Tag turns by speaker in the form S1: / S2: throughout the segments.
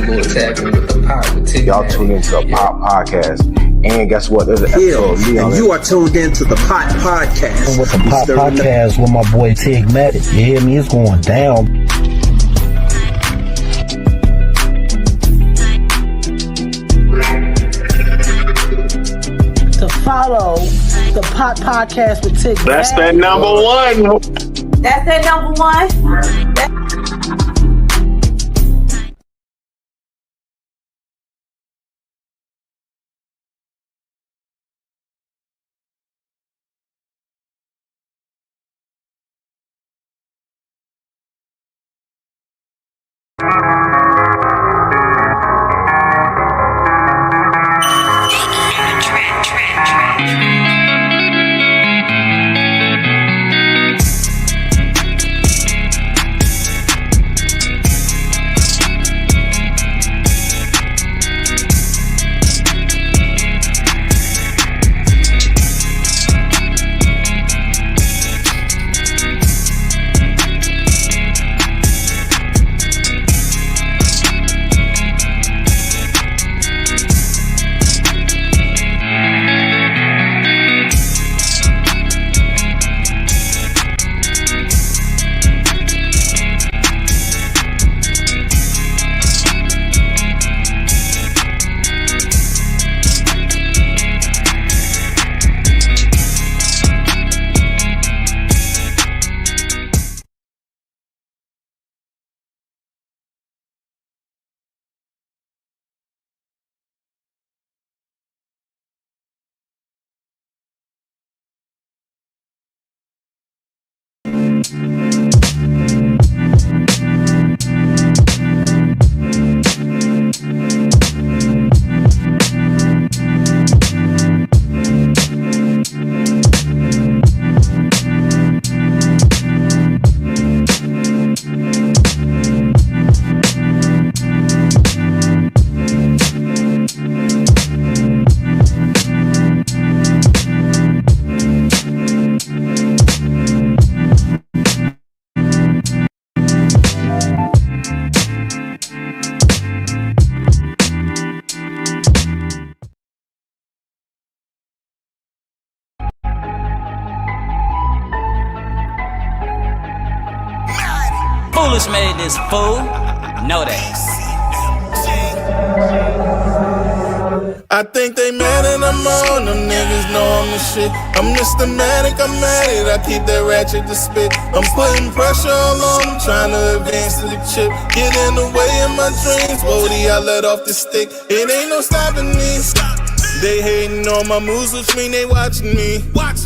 S1: little tapping with the pot with Tigmatic.
S2: Y'all tune into the Pop Podcast. And guess what? There's an episode of me on
S3: and you are tuned into the Pot Podcast.
S4: And with the Pop Podcast with my boy Tigmatic. You hear me? It's going down.
S5: To follow the Pot Podcast with Tigmatic.
S6: That's that number one.
S7: That's that number one.
S8: Foolish made this fool. Know that.
S9: I think they mad and I'm on them niggas know I'm the shit. I'm Tigmatic, I'm at it, I keep that ratchet to spit. I'm putting pressure all on them, trying to advance to the chip. Get in the way of my dreams, Bodie, I let off the stick. It ain't no stopping me. They hating on my moves, which mean they watching me.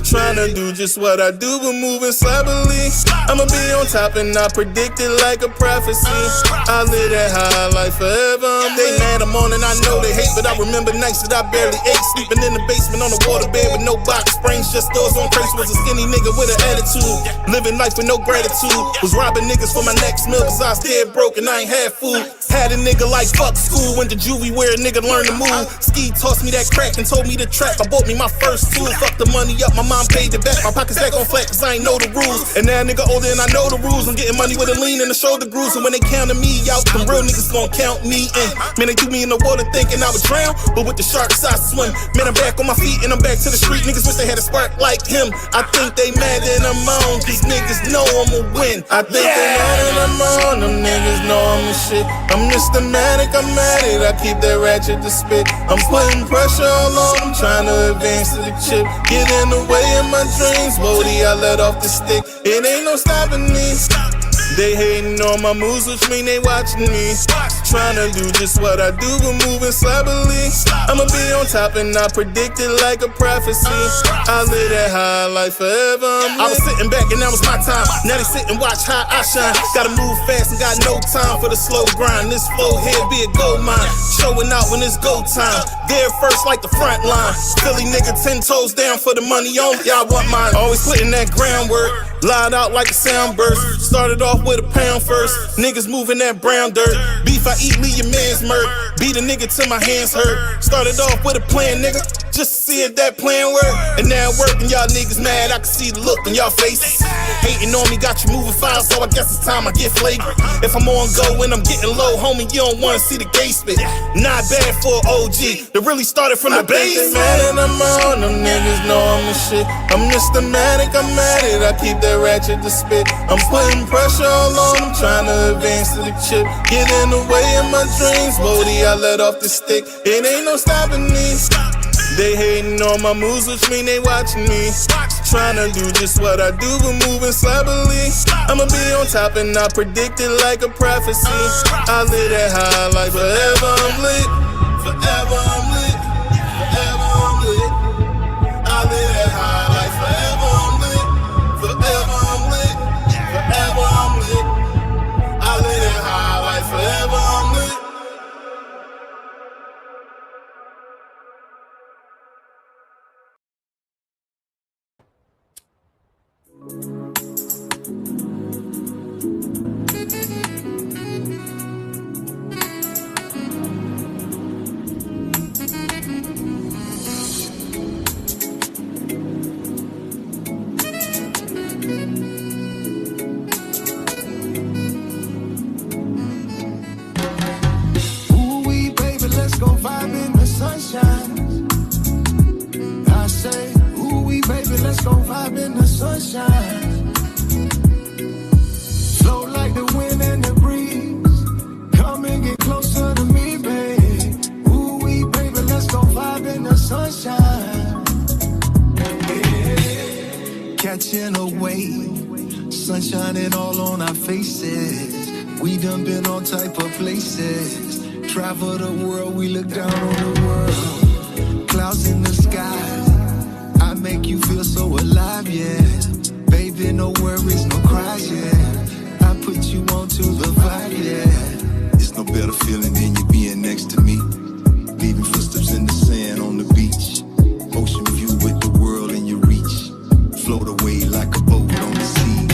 S9: Trying to do just what I do, but moving sloppily. I'ma be on top and I predict it like a prophecy. I live that high life forever. They mad, I'm on and I know they hate, but I remember nights that I barely ate. Sleeping in the basement on the waterbed with no box springs, just doors on crates. Was a skinny nigga with an attitude. Living life with no gratitude. Was robbing niggas for my next meal, cause I was dead broke and I ain't had food. Had a nigga like fuck school, went to juvie where a nigga learned to move. Ski tossed me that crack and told me to trap. I bought me my first tool, fucked the money up, my mom paid it back. My pockets back on flat cause I ain't know the rules. And now a nigga older and I know the rules. I'm getting money with a lean and a shoulder grooves. And when they counted me out, them real niggas gon' count me in. Man, they threw me in the water thinking I would drown, but with the sharks I swim. Man, I'm back on my feet and I'm back to the street. Niggas wish they had a spark like him. I think they mad and I'm on, cause niggas know I'ma win. I think they mad and I'm on, them niggas know I'm the shit. I'm Tigmatic, I'm at it, I keep that ratchet to spit. I'm putting pressure all on them, trying to advance to the chip. Get in the way of my dreams, Bodie, I let off the stick. It ain't no stopping me. They hating on my moves, which mean they watching me. Trying to do just what I do, but moving sloppily. I'ma be on top and I predict it like a prophecy. I live that high life forever. I was sitting back and that was my time. Now they sit and watch how I shine. Gotta move fast and got no time for the slow grind. This flow here be a gold mine. Showing out when it's go time. There first like the front line. Philly nigga 10 toes down for the money on. Y'all want mine. Always putting that groundwork. Lied out like a sound burst. Started off with a pound first. Niggas moving that brown dirt. Beef I eat, leave your man's murk. Beat a nigga till my hands hurt. Started off with a plan, nigga. just to see if that plan work. And now it working, y'all niggas mad, I can see the look on y'all faces. Hating on me got you moving fast, so I guess it's time I get flagrant. If I'm on go and I'm getting low, homie, you don't wanna see the gay spit. Not bad for an OG that really started from the base. Mad and I'm on, them niggas know I'm the shit. I'm Tigmatic, I'm at it, I keep that ratchet to spit. I'm putting pressure all on them, trying to advance to the chip. Get in the way of my dreams, Bodie, I let off the stick. It ain't no stopping me. They hating on my moves, which mean they watching me. Tryna do just what I do, but moving sloppily. I'ma be on top and I predict it like a prophecy. I live that high like forever I'm lit. Forever I'm lit. Forever I'm lit. I live that high like forever I'm lit. Forever I'm lit. Forever I'm lit. I live that high like forever I'm lit.
S10: Ooh-wee, baby, let's go vibe in the sunshine. I say, ooh-wee, baby, let's go vibe in the sunshine. Flow like the wind and the breeze. Come and get closer to me, babe. Ooh-wee, baby, let's go vibe in the sunshine. Yeah. Catching a wave, sun shining all on our faces. We done been all type of places. Travel the world, we look down on the world. Clouds in the sky, I make you feel so alive, yeah. Baby, no worries, no cries, yeah. I put you onto the vibe, yeah. It's no better feeling than you being next to me. Leaving footsteps in the sand on the beach. Ocean view with the world in your reach. Float away like a boat on the sea.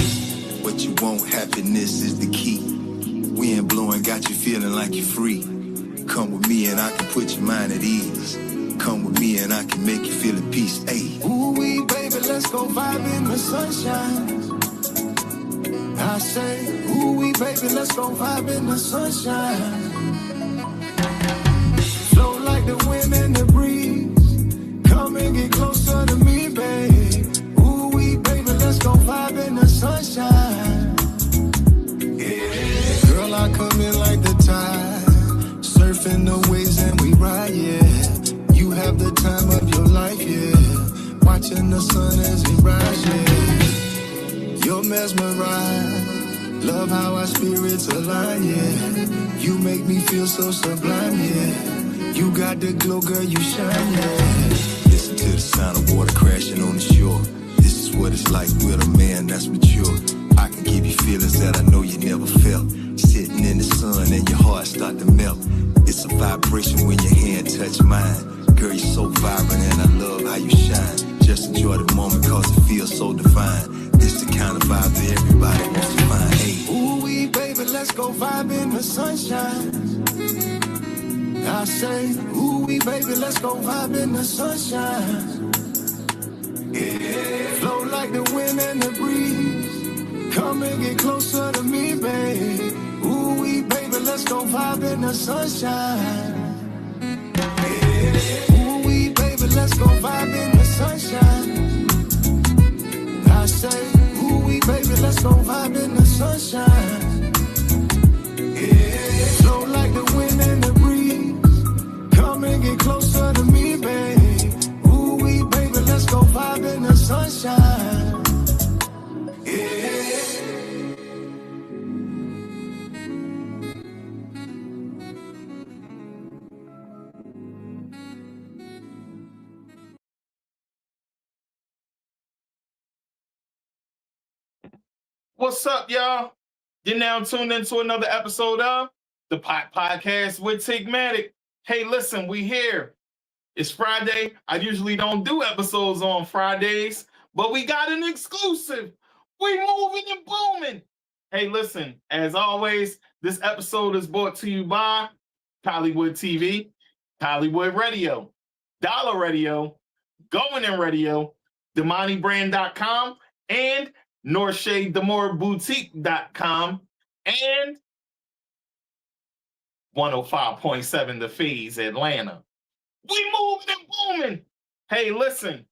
S10: What you want, happiness is the key. Wind blowing got you feeling like you're free. Come with me and I can put your mind at ease. Come with me and I can make you feel at peace. Ayy. Ooh-wee, baby, let's go vibe in the sunshine. I say, ooh-wee, baby, let's go vibe in the sunshine. Flow like the wind and the breeze. Come and get closer to me, babe. Ooh-wee, baby, let's go vibe in the sunshine. Yeah. Girl, I come in like the tide. Surfing the waves and we ride, yeah. You have the time of your life, yeah. Watching the sun as it rise, yeah. You're mesmerized. Love how our spirits align, yeah. You make me feel so sublime, yeah. You got the glow, girl, you shine, yeah. Listen to the sound of water crashing on the shore. This is what it's like with a man that's mature. I can give you feelings that I know you never felt. Sitting in the sun and your heart start to melt. It's a vibration when your hand touch mine. Girl, you're so vibrant and I love how you shine. Just enjoy the moment cause it feels so divine. It's the kind of vibe that everybody wants to find. Hey. Ooh-wee, baby, let's go vibe in the sunshine. I say, ooh-wee, baby, let's go vibe in the sunshine. Yeah. Flow like the wind and the breeze. Come and get closer to me, babe. Ooh-wee, baby, let's go vibe in the sunshine. Yeah. Ooh-wee, baby, let's go vibe in the sunshine. I say, ooh-wee, baby, let's go vibe in the sunshine. Yeah. Flow like the wind and the breeze. Come and get closer to me, babe. Ooh-wee, baby, let's go vibe in the sunshine. Yeah.
S6: What's up, y'all? You're now tuned into another episode of the Pot Podcast with Tigmatic. Hey, listen, we here. It's Friday. I usually don't do episodes on Fridays, but we got an exclusive. We moving and booming. Hey, listen, as always, this episode is brought to you by Hollywood TV, Hollywood Radio, Dollar Radio, Going In Radio, DamaniBrand.com, and NorthShadeDemoreBoutique.com, and 105.7 The Phase, Atlanta. We moved and booming. Hey, listen,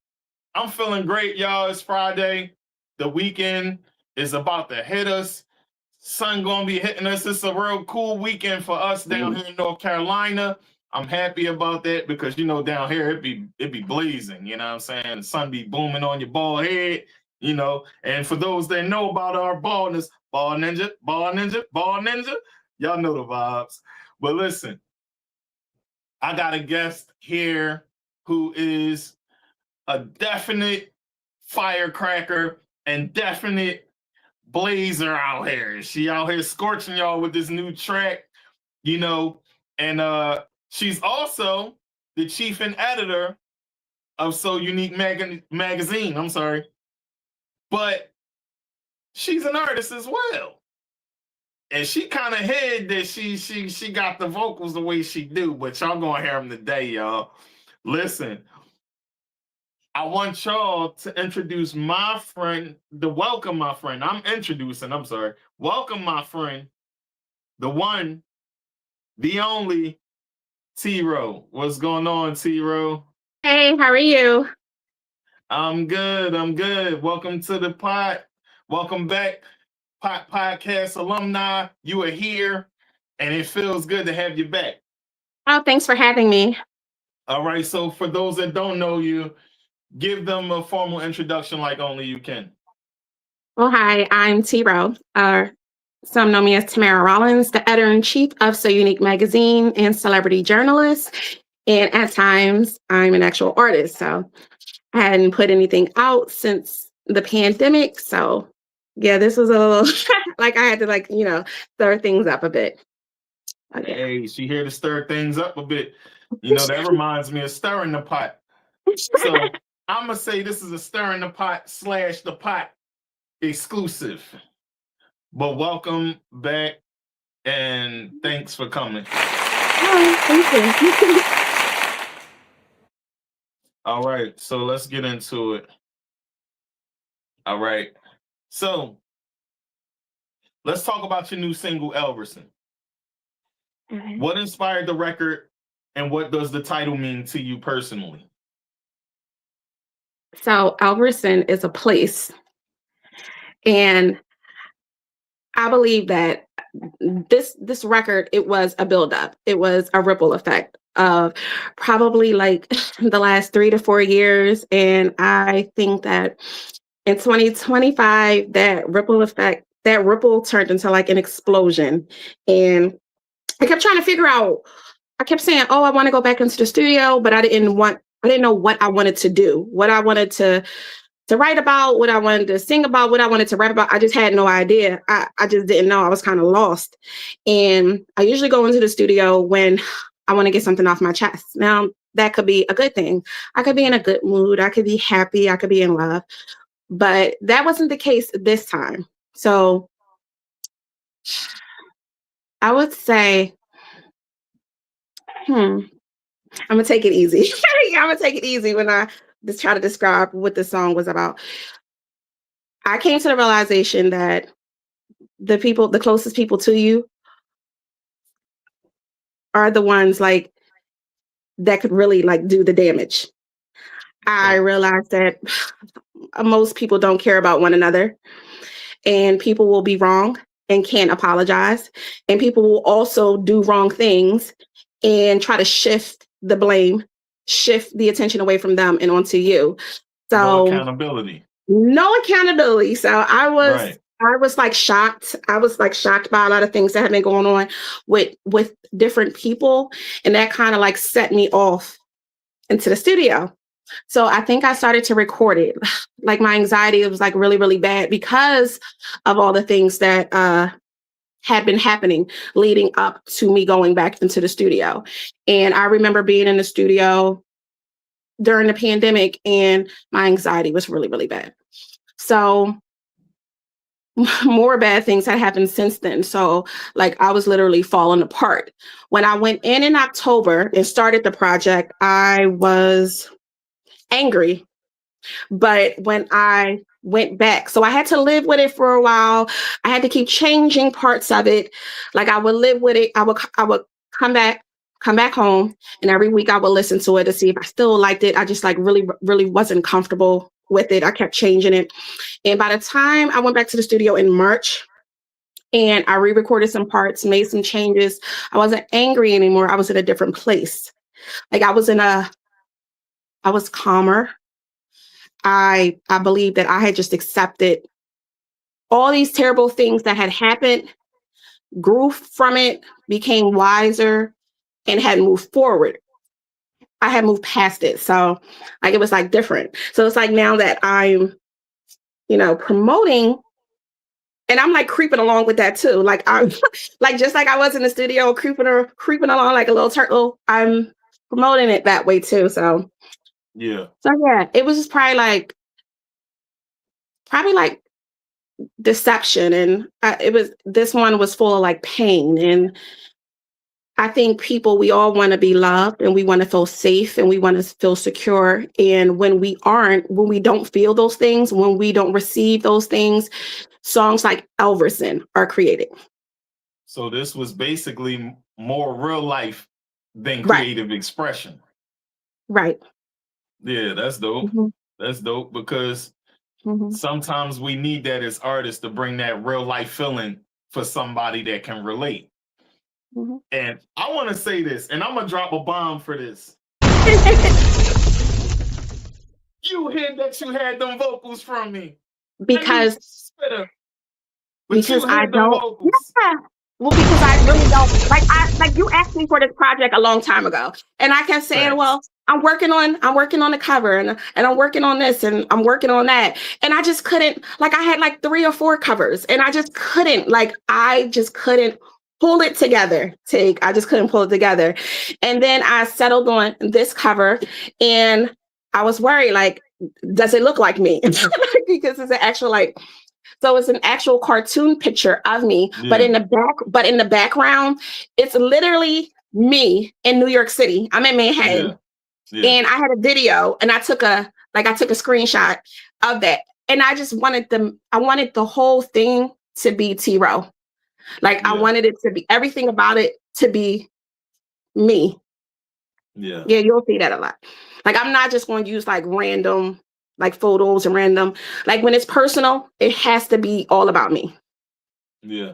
S6: I'm feeling great, y'all. It's Friday. The weekend is about to hit us. Sun gonna be hitting us. It's a real cool weekend for us down here in North Carolina. I'm happy about that because down here it be blazing. You know what I'm saying? The sun be booming on your bald head. And for those that know about our baldness, bald ninja, y'all know the vibes. But listen, I got a guest here who is a definite firecracker and definite blazer out here. She out here scorching y'all with this new track, and she's also the chief and editor of So Unique magazine. I'm sorry. But she's an artist as well. And she kind of hid that she got the vocals the way she do, but y'all gonna hear them today, y'all. Listen, I want y'all to introduce my friend, welcome my friend, the one, the only T-Ro. What's going on, T-Ro?
S11: Hey, how are you?
S6: I'm good. Welcome to the pod. Welcome back, podcast alumni. You are here, and it feels good to have you back.
S11: Oh, thanks for having me.
S6: All right, so for those that don't know you, give them a formal introduction like only you can.
S11: Well, hi, I'm T-Ro. Some know me as Tamara Rollins, the editor-in-chief of So Unique magazine and celebrity journalist. And at times, I'm an actual artist. So I hadn't put anything out since the pandemic. So yeah, this was a little like I had to stir things up a bit. Okay.
S6: Hey, she here to stir things up a bit. That reminds me of stirring the pot. So I'm going to say this is a stirring the pot / the pot exclusive. But welcome back and thanks for coming.
S11: Oh, thank you.
S6: All right, so let's get into it. All right, so let's talk about your new single, Elverson.
S11: Mm-hmm.
S6: What inspired the record and what does the title mean to you personally?
S11: So Elverson is a place. And I believe that this record, it was a buildup. It was a ripple effect of probably like the last 3 to 4 years. And I think that in 2025, that ripple turned into like an explosion. And I kept trying to figure out, I kept saying, oh, I want to go back into the studio, but I didn't know what I wanted to do, what I wanted to write about, what I wanted to sing about, what I wanted to rap about. I just had no idea. I just didn't know. I was kind of lost. And I usually go into the studio when I want to get something off my chest. Now, that could be a good thing. I could be in a good mood. I could be happy. I could be in love. But that wasn't the case this time. So I would say, I'm going to take it easy. I'm going to take it easy when I just try to describe what the song was about. I came to the realization that the closest people to you are the ones like that could really like do the damage. I realized that most people don't care about one another, and people will be wrong and can't apologize. And people will also do wrong things and try to shift the blame, shift the attention away from them and onto you. So no accountability. So I was like shocked. I was like shocked by a lot of things that have been going on with different people. And that kind of like set me off into the studio. So I think I started to record it. Like my anxiety was like really, really bad because of all the things that had been happening leading up to me going back into the studio. And I remember being in the studio during the pandemic and my anxiety was really, really bad. So more bad things had happened since then. So like I was literally falling apart. When I went in October and started the project, I was angry. But when I went back, so I had to live with it for a while. I had to keep changing parts of it. Like I would live with it. I would come back home, and every week I would listen to it to see if I still liked it. I just like really, really wasn't comfortable with it. I kept changing it. And by the time I went back to the studio in March and I re-recorded some parts, made some changes, I wasn't angry anymore. I was in a different place. Like I was calmer. I believe that I had just accepted all these terrible things that had happened, grew from it, became wiser, and had moved forward. I had moved past it. So like it was like different. So it's like now that I'm, promoting, and I'm like creeping along with that too. Like I'm like just like I was in the studio creeping along like a little turtle. I'm promoting it that way too. So
S6: yeah.
S11: So yeah, it was just probably like deception, and this one was full of like pain. And I think we all want to be loved, and we want to feel safe, and we want to feel secure. And when we don't feel those things, when we don't receive those things, songs like Elverson are created.
S6: So this was basically more real life than creative expression.
S11: Right.
S6: Yeah, that's dope.
S11: Mm-hmm.
S6: That's dope because sometimes we need that as artists to bring that real life feeling for somebody that can relate. Mm-hmm. And I want to say this, and I'm going to drop a bomb for this. You hid that you had them vocals from me.
S11: Because I don't.
S6: Vocals.
S11: Yeah. Well, because I really don't. Like you asked me for this project a long time ago, and I kept saying, well, I'm working on the cover, and I'm working on this, and I'm working on that, and I just couldn't. Like I had like 3 or 4 covers, and I just couldn't. Like I just couldn't pull it together. I just couldn't pull it together, and then I settled on this cover, and I was worried. Like, does it look like me? Because it's an actual So it's an actual cartoon picture of me, but in the background, it's literally me in New York City. I'm in Manhattan, and I had a video, and I took a screenshot of that, and I just wanted the whole thing to be T-Ro. Like I wanted it to be everything about it to be me. Yeah, you'll see that a lot. Like I'm not just going to use like random like photos and random, like when it's personal, it has to be all about me.
S6: Yeah.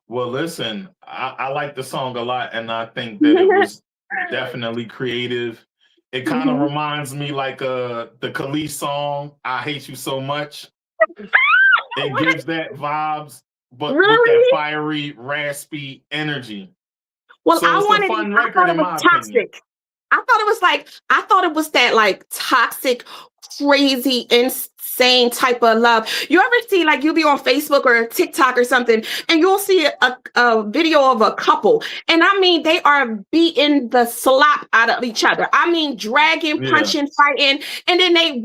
S6: Well, listen, I like the song a lot, and I think that it was definitely creative. It kind of reminds me like the Khalees song, I Hate You So Much. It gives that vibes, but with that fiery, raspy energy.
S11: Well,
S6: so
S11: I thought it was toxic. I thought it was that like toxic, crazy, insane type of love. You ever see like you'll be on Facebook or TikTok or something, and you'll see a video of a couple, and I mean they are beating the slop out of each other. I mean dragging, punching, fighting, and then they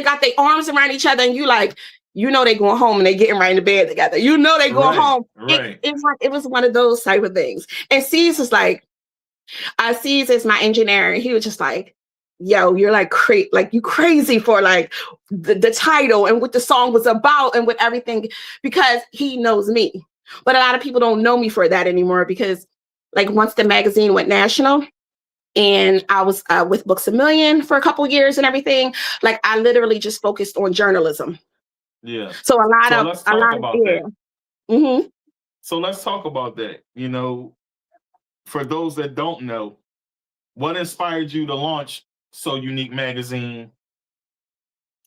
S11: got their arms around each other, and they going home and they getting right in the bed together. They going home.
S6: Right.
S11: It was one of those type of things. And C's was like, C's is my engineer, and he was just like, yo, you're like you crazy for like the title and what the song was about and what everything, because he knows me. But a lot of people don't know me for that anymore, because like once the magazine went national and I was with Books A Million for a couple years and everything, like I literally just focused on journalism.
S6: Yeah.
S11: So
S6: let's talk about that.
S11: Mm-hmm.
S6: So let's talk about that. For those that don't know, what inspired you to launch So Unique magazine,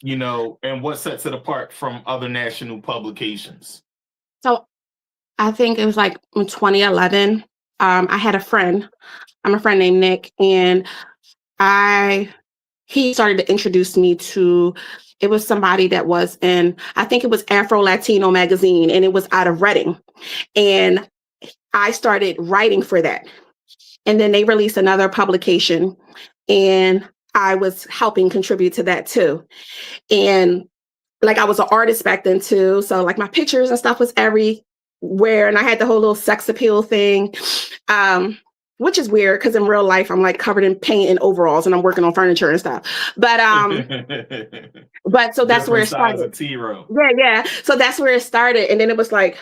S6: and what sets it apart from other national publications?
S11: So I think it was like in 2011. I had a friend. I'm a friend named Nick, and he started to introduce me to, it was somebody that was in, I think it was Afro Latino magazine, and it was out of Reading. And I started writing for that. And then they released another publication, and I was helping contribute to that too. And like I was an artist back then too. So like my pictures and stuff was everywhere. And I had the whole little sex appeal thing, which is weird because in real life I'm like covered in paint and overalls and I'm working on furniture and stuff. But so that's where it started.
S6: T-Ro.
S11: Yeah. So that's where it started. And then it was like,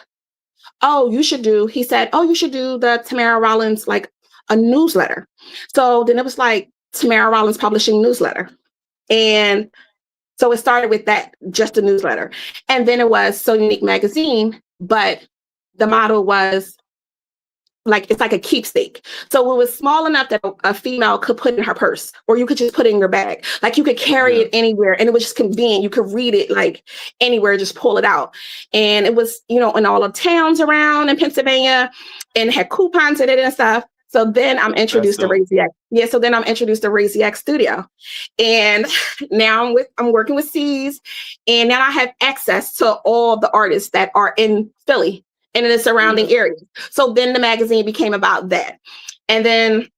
S11: he said, you should do the Tamara Rollins, like a newsletter. So then it was like Tamara Rollins Publishing newsletter. And so it started with that, just a newsletter. And then it was So Unique magazine, but the model was like, it's like a keepsake. So it was small enough that a female could put in her purse, or you could just put it in your bag. Like you could carry it anywhere, and it was just convenient. You could read it like anywhere, just pull it out. And it was, in all the towns around in Pennsylvania, and had coupons in it and stuff. So then I'm introduced to Raise the X. Yeah, so then I'm introduced to Raise the X Studio. And now I'm working with C's, and now I have access to all the artists that are in Philly and in the surrounding areas. So then the magazine became about that. And then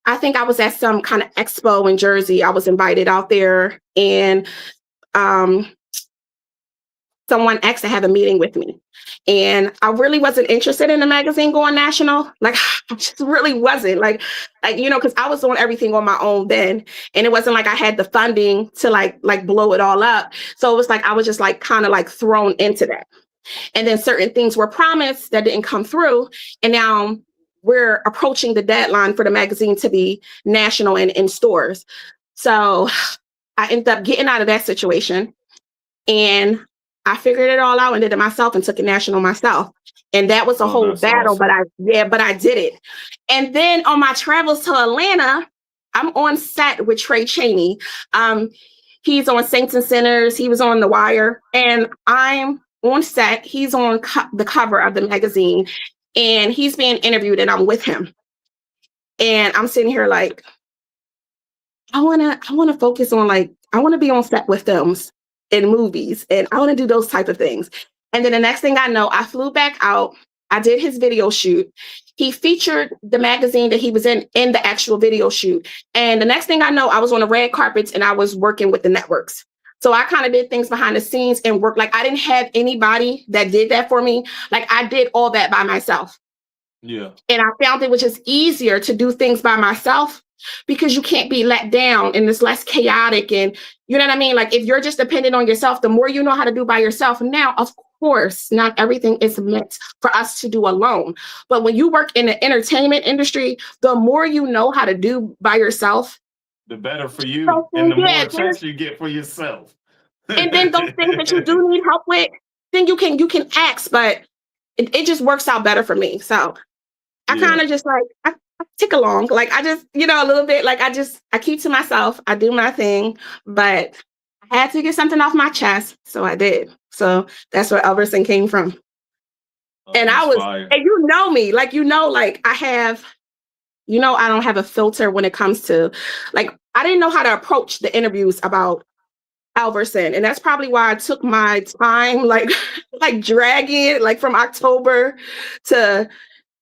S11: I think I was at some kind of expo in Jersey. I was invited out there, and someone asked to have a meeting with me. And I really wasn't interested in the magazine going national. Like, I just really wasn't. Like because I was doing everything on my own then. And it wasn't like I had the funding to like blow it all up. So it was like I was just like kind of like thrown into that. And then certain things were promised that didn't come through. And now we're approaching the deadline for the magazine to be national and in stores. So I ended up getting out of that situation. And I figured it all out and did it myself and took it national myself. And that was a whole battle, awesome. but I did it. And then on my travels to Atlanta, I'm on set with Trey Chaney. He's on Saints and Sinners. He was on The Wire. And I'm on set. He's on the cover of the magazine. And he's being interviewed and I'm with him. And I'm sitting here like, I want to focus on I want to be on set with films in movies, and I want to do those type of things. And then the next thing I know, I flew back out. I did his video shoot. He featured the magazine that he was in the actual video shoot. And the next thing I know, I was on the red carpets and I was working with the networks. So I kind of did things behind the scenes and work. Like I didn't have anybody that did that for me. Like I did all that by myself.
S6: Yeah.
S11: And I found it was just easier to do things by myself because you can't be let down and it's less chaotic. And you know what I mean? Like if you're just dependent on yourself, the more you know how to do by yourself. Now, of course, not everything is meant for us to do alone. But when you work in the entertainment industry, the more you know how to do by yourself,
S6: the better for you, and the more chance you get for yourself.
S11: And then those things that you do need help with, then you can ask, but it just works out better for me. So I kind of just I tick along. Like I just, a little bit, like I keep to myself. I do my thing, but I had to get something off my chest. So I did. So that's where Elverson came from. And I was, fire. And you know me, like I have, I don't have a filter when it comes to, like, I didn't know how to approach the interviews about Elverson. And that's probably why I took my time, like dragging it, like from October to,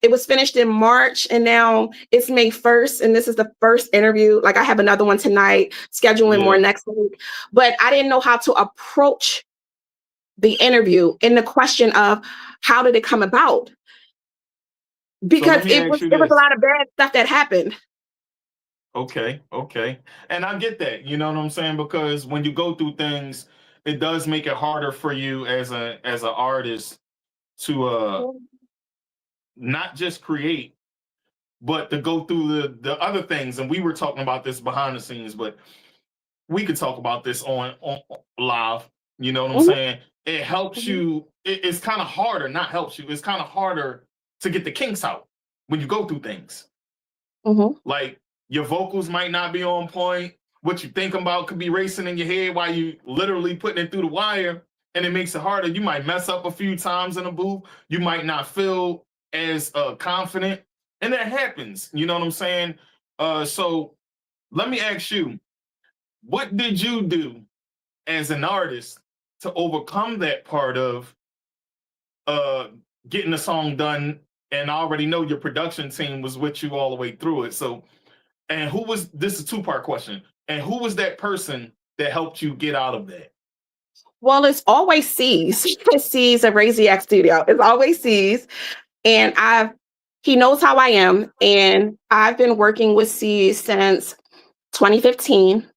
S11: it was finished in March and now it's May 1st. And this is the first interview. Like I have another one tonight, scheduling more next week. But I didn't know how to approach the interview in the question of how did it come about? Because so it was a lot of bad stuff that happened.
S6: Okay. And I get that, you know what I'm saying? Because when you go through things, it does make it harder for you as an artist to not just create, but to go through the other things. And we were talking about this behind the scenes, but we could talk about this on live. You know what I'm saying? It helps you. It's kind of harder, not helps you. It's kind of harder to get the kinks out when you go through things. Like your vocals might not be on point. What you think about could be racing in your head while you literally putting it through the wire, and it makes it harder. You might mess up a few times in a booth. You might not feel as confident, and that happens. You know what I'm saying? So let me ask you, what did you do as an artist to overcome that part of getting the song done? And I already know your production team was with you all the way through it. So, and this is a two-part question. And who was that person that helped you get out of that?
S11: Well, it's always C's. It's C's at Razy Studio. It's always C's. And he knows how I am. And I've been working with C's since 2015.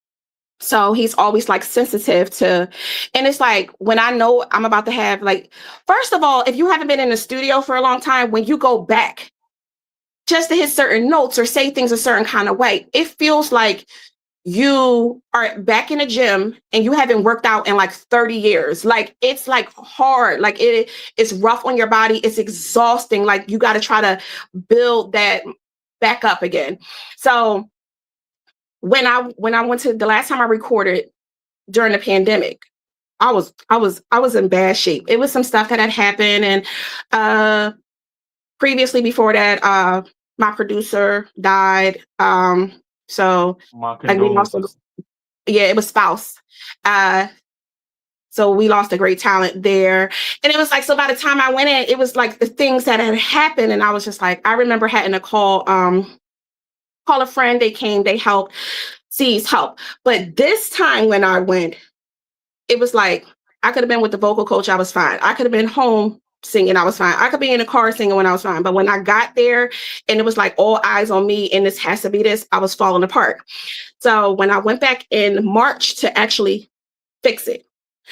S11: So he's always like sensitive to, and it's like when I know I'm about to have like, first of all, if you haven't been in the studio for a long time, when you go back just to hit certain notes or say things a certain kind of way, it feels like you are back in the gym and you haven't worked out in like 30 years. Like it's like hard, like it's rough on your body. It's exhausting. Like you got to try to build that back up again. So when I went to the last time I recorded during the pandemic, I was in bad shape. It was some stuff that had happened, and previously before that, my producer died. So
S6: My
S11: like we lost it was spouse. So we lost a great talent there. And it was like, so by the time I went in, it was like the things that had happened. And I was just like, I remember having to call a friend. They came, they helped, C's help. But this time when I went, it was like, I could have been with the vocal coach, I was fine. I could have been home singing, I was fine. I could be in the car singing when I was fine. But when I got there and it was like all eyes on me and this has to be this, I was falling apart. So when I went back in March to actually fix it,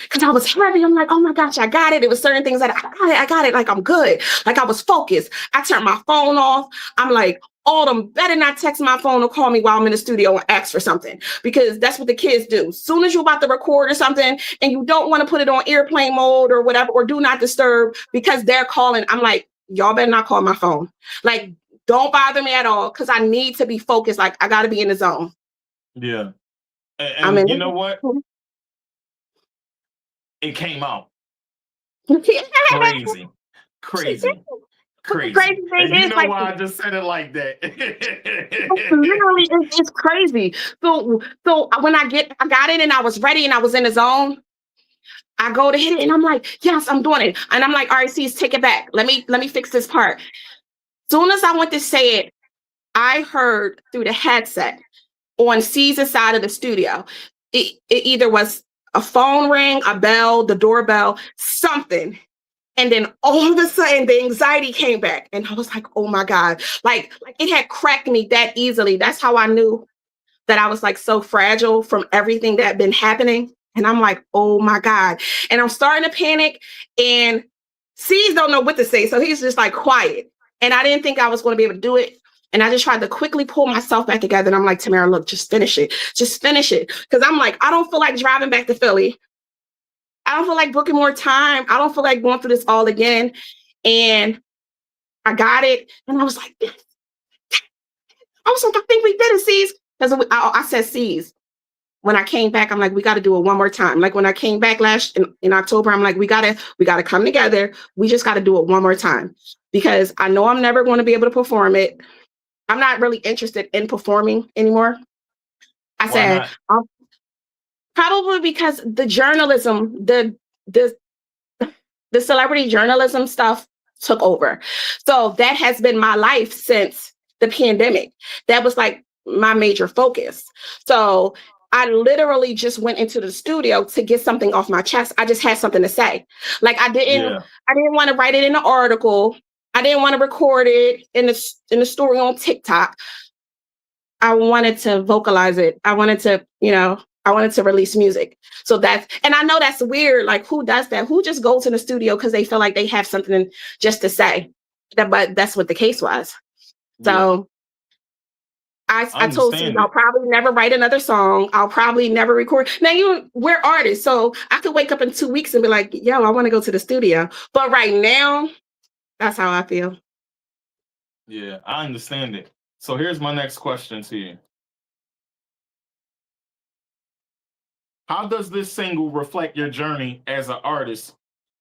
S11: because I was heavy, I'm like, oh my gosh, I got it. It was certain things that I got it. Like I'm good. Like I was focused. I turned my phone off. I'm like, Autumn, better not text my phone or call me while I'm in the studio and ask for something, because that's what the kids do. As soon as you're about to record or something and you don't want to put it on airplane mode or whatever, or do not disturb because they're calling, I'm like, y'all better not call my phone. Like, don't bother me at all, because I need to be focused. Like, I got to be in the zone.
S6: Yeah. And you know what? It came out. Crazy.
S11: Crazy thing
S6: And you
S11: is,
S6: know
S11: like,
S6: why I just said it like that?
S11: literally, it's crazy. So when I got it and I was ready and I was in the zone, I go to hit it and I'm like, yes, I'm doing it. And I'm like, all right, C's, take it back. Let me fix this part. Soon as I went to say it, I heard through the headset on C's side of the studio, it either was a phone ring, a bell, the doorbell, something. And then all of a sudden the anxiety came back and I was like, oh my God, like it had cracked me that easily. That's how I knew that I was like so fragile from everything that had been happening. And I'm like, oh my God. And I'm starting to panic and C's don't know what to say. So he's just like quiet. And I didn't think I was going to be able to do it. And I just tried to quickly pull myself back together. And I'm like, Tamara, look, just finish it. Just finish it. Because I'm like, I don't feel like driving back to Philly. I don't feel like booking more time. I don't feel like going through this all again. And I got it. And I was like, I think we did it, C's. Because I said C's. When I came back, I'm like, we got to do it one more time. Like when I came back in October, I'm like, we gotta come together. We just got to do it one more time. Because I know I'm never going to be able to perform it. I'm not really interested in performing anymore. I said, probably because the journalism, the celebrity journalism stuff took over. So that has been my life since the pandemic. That was like my major focus. So I literally just went into the studio to get something off my chest. I just had something to say. Like I didn't want to write it in an article. I didn't want to record it in the story on TikTok. I wanted to vocalize it. I wanted to release music. So and I know that's weird. Like who does that? Who just goes in the studio because they feel like they have something just to say? But that's what the case was. So I told you I'll probably never write another song. I'll probably never record. Now we're artists, so I could wake up in 2 weeks and be like, yo, I want to go to the studio. But right now, that's how I feel.
S6: Yeah, I understand it. So here's my next question to you. How does this single reflect your journey as an artist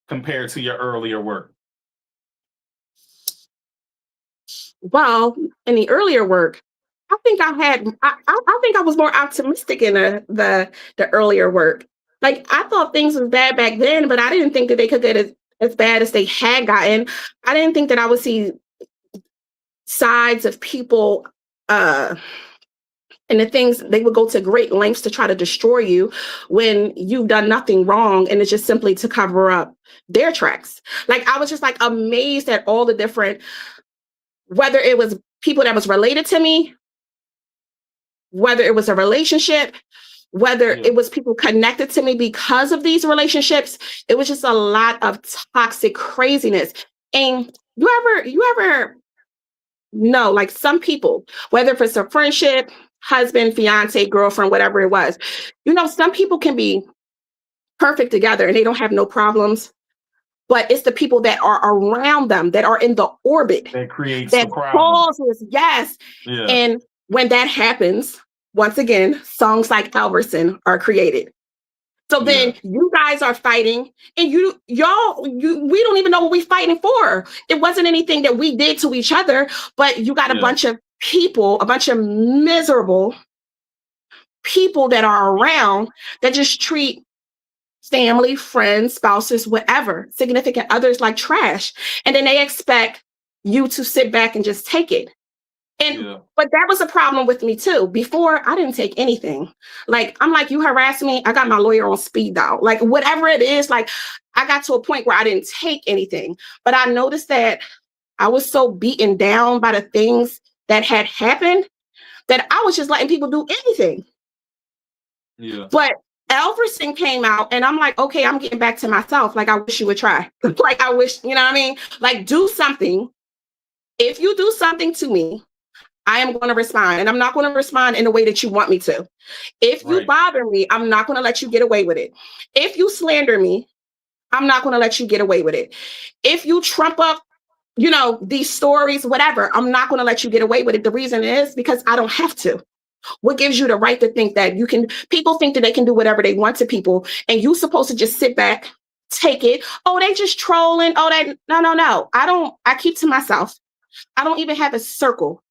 S6: compared to your earlier work?
S11: Well, in the earlier work, I think I think I was more optimistic in the earlier work. Like I thought things was bad back then, but I didn't think that they could get as bad as they had gotten. I didn't think that I would see sides of people and the things they would go to great lengths to try to destroy you when you've done nothing wrong, and it's just simply to cover up their tracks. Like I was just like amazed at all the different, whether it was people that was related to me, whether it was a relationship, whether it was people connected to me because of these relationships. It was just a lot of toxic craziness. And you ever know, like some people, whether if it's a friendship, husband, fiance, girlfriend, whatever it was, you know, some people can be perfect together and they don't have no problems. But it's the people that are around them, that are in the orbit,
S6: that creates
S11: that
S6: the problem.
S11: causes, yes.
S6: Yeah.
S11: And when that happens, once again, songs like Elverson are created. So then you guys are fighting, and we don't even know what we're fighting for. It wasn't anything that we did to each other, but you got a bunch of people, a bunch of miserable people that are around that just treat family, friends, spouses, whatever, significant others like trash. And then they expect you to sit back and just take it. And but that was a problem with me too. Before, I didn't take anything. Like, I'm like, you harass me, I got my lawyer on speed dial. Like, whatever it is, like, I got to a point where I didn't take anything. But I noticed that I was so beaten down by the things that had happened that I was just letting people do anything.
S6: Yeah.
S11: But Elverson came out, and I'm like, okay, I'm getting back to myself. Like, I wish you would try. Like, I wish, you know what I mean? Like, do something. If you do something to me, I am going to respond, and I'm not going to respond in the way that you want me to. If you bother me, I'm not going to let you get away with it. If you slander me, I'm not going to let you get away with it. If you trump up, you know, these stories, whatever, I'm not going to let you get away with it. The reason is because I don't have to. What gives you the right to think that you can? People think that they can do whatever they want to people, and you're supposed to just sit back, take it. Oh, they just trolling. Oh, no. I keep to myself. I don't even have a circle.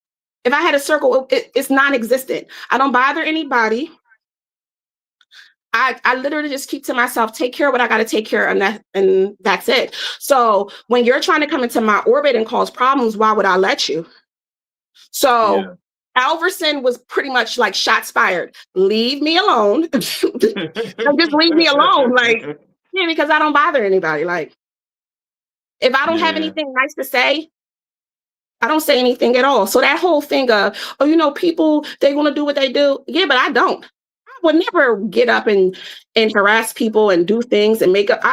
S11: If I had a circle, it's non-existent. I don't bother anybody. I literally just keep to myself, take care of what I got to take care of, and that's it. So when you're trying to come into my orbit and cause problems, why would I let you? So Elverson was pretty much like shots fired. Leave me alone. Just leave me alone. Like, yeah, because I don't bother anybody. Like, if I don't have anything nice to say, I don't say anything at all. So that whole thing of, oh, you know, people, they want to do what they do. Yeah, but I don't. I would never get up and harass people and do things and make up.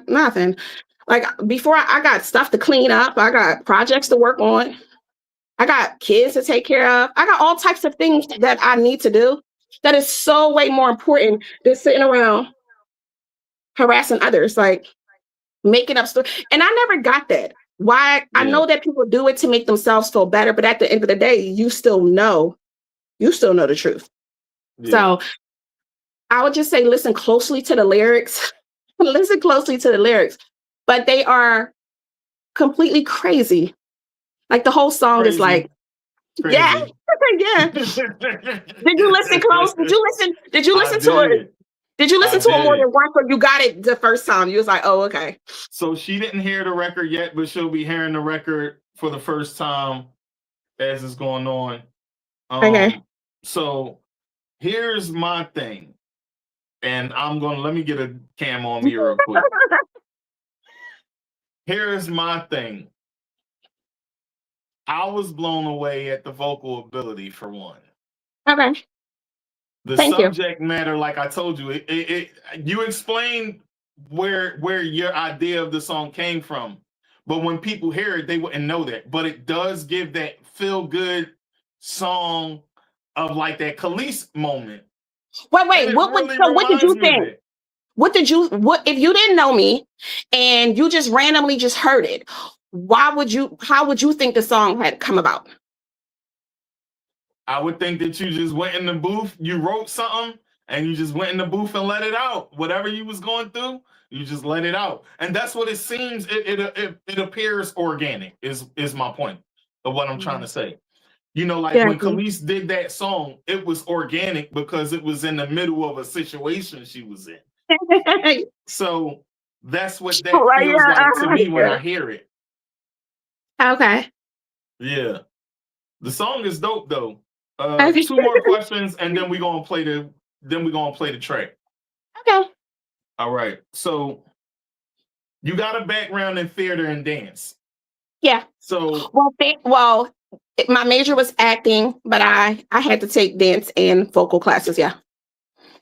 S11: Nothing. Like, before, I got stuff to clean up. I got projects to work on. I got kids to take care of. I got all types of things that I need to do that is so way more important than sitting around harassing others, like making up stories. And I never got that. Why? I know that people do it to make themselves feel better, but at the end of the day, you still know the truth. So I would just say, listen closely to the lyrics. Listen closely to the lyrics. But they are completely crazy. Like, the whole song is like,
S6: crazy.
S11: Yeah. Did you listen close? Did you listen to it? Did you listen to it more than once, or you got it the first time? You was like, oh, okay.
S6: So she didn't hear the record yet, but she'll be hearing the record for the first time as it's going on.
S11: Okay.
S6: So here's my thing. And let me get a cam on me real quick. Here's my thing. I was blown away at the vocal ability, for one.
S11: Okay.
S6: The subject matter, like I told you, you explained where your idea of the song came from. But when people hear it, they wouldn't know that. But it does give that feel-good song of like that Khalees moment.
S11: Wait, what did you think? What if you didn't know me and you just randomly just heard it? How would you think the song had come about?
S6: I would think that you just went in the booth, you wrote something, and you just went in the booth and let it out. Whatever you was going through, you just let it out. And that's what it seems. It appears organic, is my point of what I'm trying to say. You know, like when Khalees did that song, it was organic because it was in the middle of a situation she was in. So that's what that feels like to me when I hear it.
S11: Okay.
S6: Yeah. The song is dope though. 2 more questions, and then we're gonna play the track.
S11: Okay.
S6: All right. So you got a background in theater and dance.
S11: Yeah.
S6: So
S11: my major was acting, but I had to take dance and vocal classes. Yeah.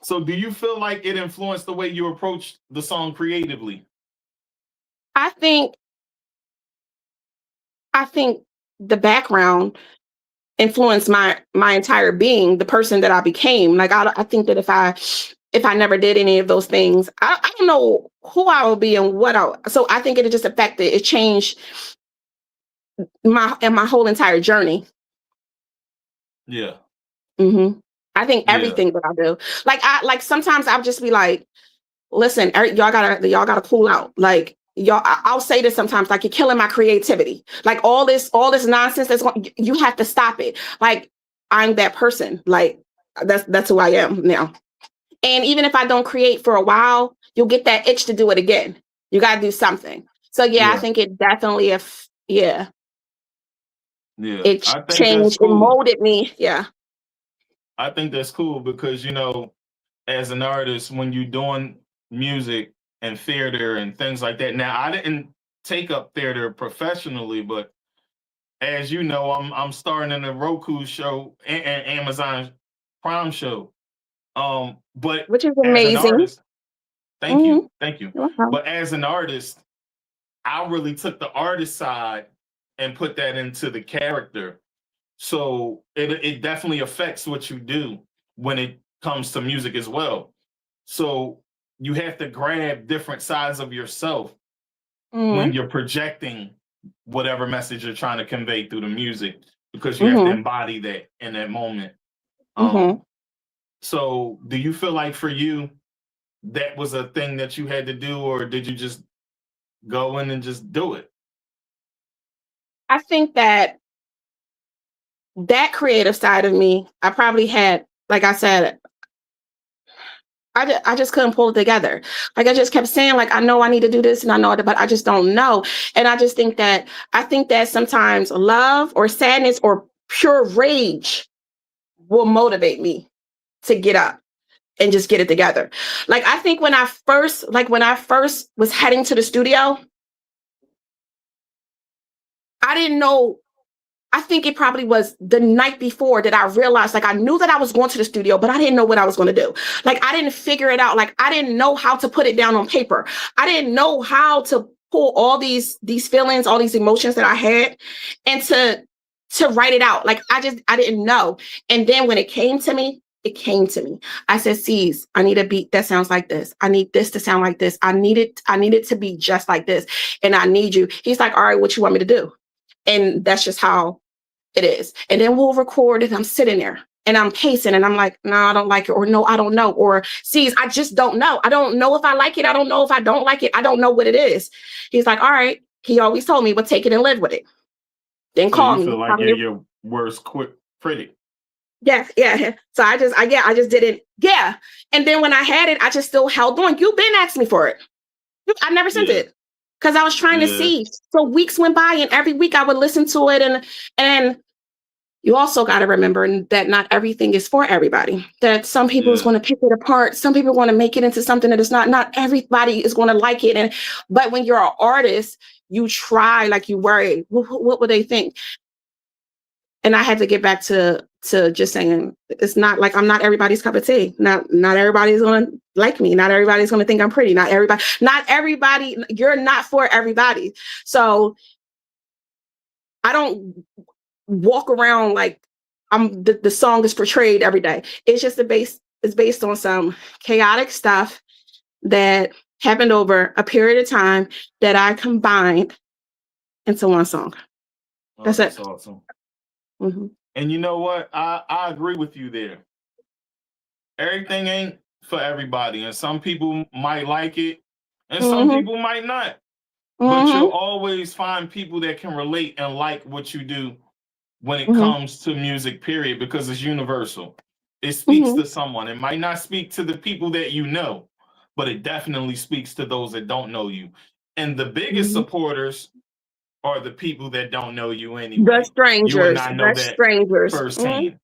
S6: So do you feel like it influenced the way you approached the song creatively?
S11: I think the background influenced my entire being, the person that I became. Like I think that if I never did any of those things, I don't know who I will be and so I think it just it changed my whole entire journey.
S6: Yeah.
S11: Mm-hmm. I think everything that I do, like sometimes I'll just be like, listen, y'all gotta cool out. Like I'll say this sometimes, like, you're killing my creativity. Like all this nonsense you have to stop it. Like I'm that person. Like that's who I am now. And even if I don't create for a while, you'll get that itch to do it again. You got to do something. So I think it definitely, it changed, it molded me. Yeah.
S6: I think that's cool because, as an artist, when you're doing music and theater and things like that. Now, I didn't take up theater professionally, but as you know, I'm starring in a Roku show and Amazon Prime show. But
S11: which is
S6: As
S11: amazing.
S6: an artist, thank you.
S11: Mm-hmm.
S6: But as an artist, I really took the artist side and put that into the character. So it definitely affects what you do when it comes to music as well. So you have to grab different sides of yourself when you're projecting whatever message you're trying to convey through the music, because you have to embody that in that moment. So do you feel like for you, that was a thing that you had to do, or did you just go in and just do it?
S11: I think that creative side of me, I probably had, like I said, I just couldn't pull it together. Like I just kept saying, like, I know I need to do this and I know it, but I just don't know. And I think that sometimes love or sadness or pure rage will motivate me to get up and just get it together. Like I think when I first was heading to the studio, I didn't know. I think it probably was the night before that I realized, like, I knew that I was going to the studio, but I didn't know what I was going to do. Like, I didn't figure it out. Like, I didn't know how to put it down on paper. I didn't know how to pull all these feelings, all these emotions that I had, and to write it out. Like, I didn't know. And then when it came to me, I said, C's, I need a beat that sounds like this. I need this to sound like this. I need it to be just like this. And I need you. He's like, all right, what you want me to do? And that's just how it is. And then we'll record it. I'm sitting there and I'm pacing and I'm like, no, I don't like it. Or no, I don't know. Or C's, I just don't know. I don't know if I like it. I don't know if I don't like it. I don't know what it is. He's like, all right. He always told me, but take it and live with it. Then call me.
S6: Feel like you're your worst critic.
S11: Yeah. So I just didn't. Yeah. And then when I had it, I just still held on. You've been asking me for it. I never sent it. Because I was trying to see. So weeks went by and every week I would listen to it. And you also got to remember that not everything is for everybody. That some people is going to pick it apart. Some people want to make it into something that is not. Not everybody is going to like it. But when you're an artist, you try, like you worry, what would they think? And I had to get back to just saying, it's not like I'm not everybody's cup of tea. Not everybody's going to like me. Not everybody's going to think I'm pretty. Not everybody, you're not for everybody. So I don't walk around like I'm the song is portrayed every day. It's just it's based on some chaotic stuff that happened over a period of time that I combined into one song. That's it.
S6: Awesome.
S11: Mm-hmm.
S6: And you know what? I agree with you there. Everything ain't for everybody. And some people might like it and some people might not. But you'll always find people that can relate and like what you do when it comes to music, period, because it's universal. It speaks to someone. It might not speak to the people that you know, but it definitely speaks to those that don't know you. And the biggest supporters are the people that don't know you anyway.
S11: The strangers.
S6: You would not know
S11: The
S6: that
S11: strangers.
S6: firsthand.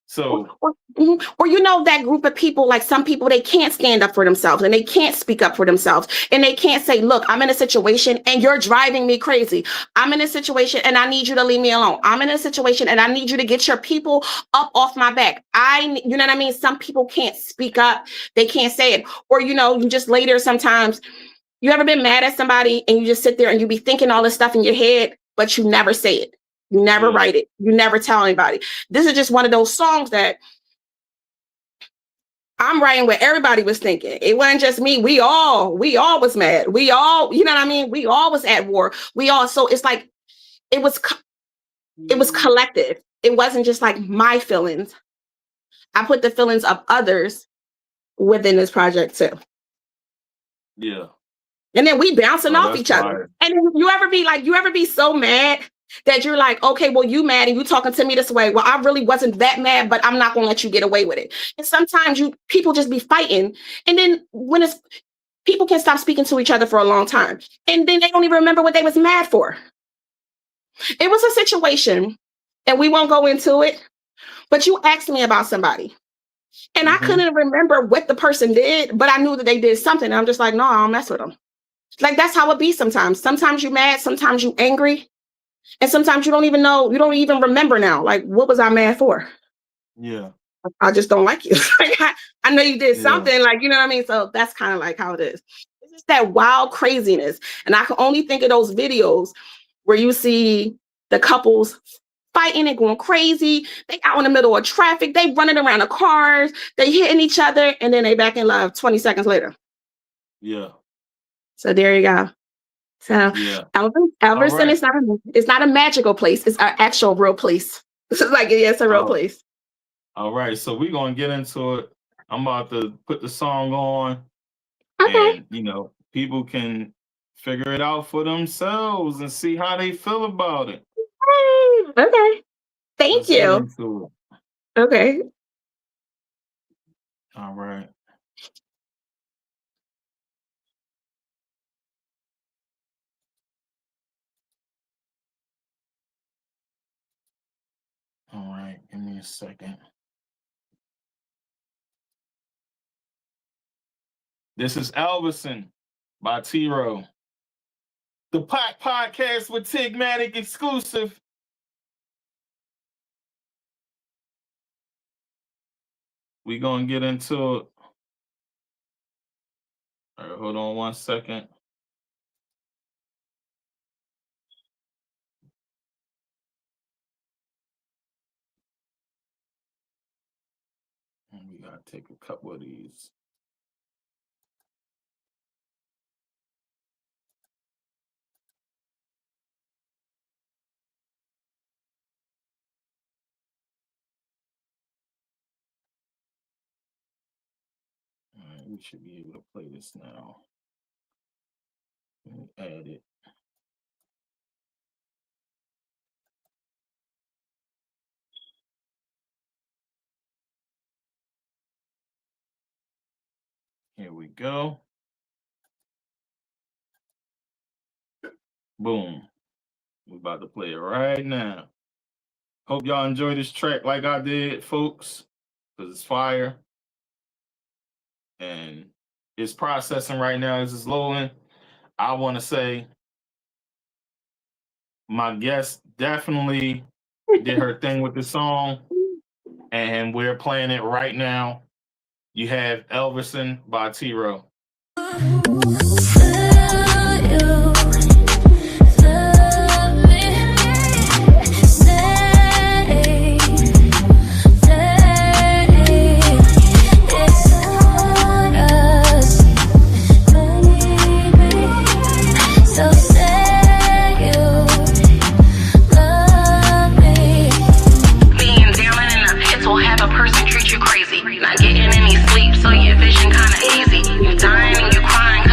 S6: So,
S11: or you know, that group of people, like some people, they can't stand up for themselves and they can't speak up for themselves and they can't say, look, I'm in a situation and you're driving me crazy. I'm in a situation and I need you to leave me alone. I'm in a situation and I need you to get your people up off my back. You know what I mean? Some people can't speak up. They can't say it. Or, you know, you just lay there sometimes. You ever been mad at somebody and you just sit there and you be thinking all this stuff in your head, but you never say it. You never write it. You never tell anybody. This is just one of those songs that I'm writing what everybody was thinking. It wasn't just me. We all was mad. We all, you know what I mean? We all was at war. So it's like, it was collective. It wasn't just like my feelings. I put the feelings of others within this project too.
S6: Yeah.
S11: And then we bouncing off each other. And you ever be so mad that you're like, okay, well, you mad and you talking to me this way. Well, I really wasn't that mad, but I'm not going to let you get away with it. And sometimes people just be fighting. And then when people can stop speaking to each other for a long time. And then they don't even remember what they was mad for. It was a situation, and we won't go into it, but you asked me about somebody. And I couldn't remember what the person did, but I knew that they did something. And I'm just like, no, I don't mess with them. Like, that's how it be sometimes. Sometimes you're mad, sometimes you angry. And sometimes you don't even know, you don't even remember now. Like, what was I mad for?
S6: Yeah.
S11: I just don't like you. Like, I know you did something, like, you know what I mean? So that's kind of like how it is. It's just that wild craziness. And I can only think of those videos where you see the couples fighting and going crazy. They out in the middle of traffic. They running around the cars. They hitting each other. And then they back in love 20 seconds later.
S6: Yeah.
S11: So there you go. So Elverson is not a magical place. It's an actual real place. It's like, it's a real place.
S6: All right. So we're going to get into it. I'm about to put the song on.
S11: Okay.
S6: And, you know, people can figure it out for themselves and see how they feel about it.
S11: Okay. Thank you. Okay.
S6: All right. All right, give me a second. This is Elverson by T-Ro. The Pot Podcast with Tigmatic exclusive. We're going to get into it. All right, hold on one second. And we got to take a couple of these. All right, we should be able to play this now. Let me add it. Here we go. Boom. We're about to play it right now. Hope y'all enjoy this track like I did, folks, because it's fire. And it's processing right now as it's loading. I want to say my guest definitely did her thing with the song, and we're playing it right now. You have Elverson by T-Ro.
S11: So your vision kinda easy. You dying and you crying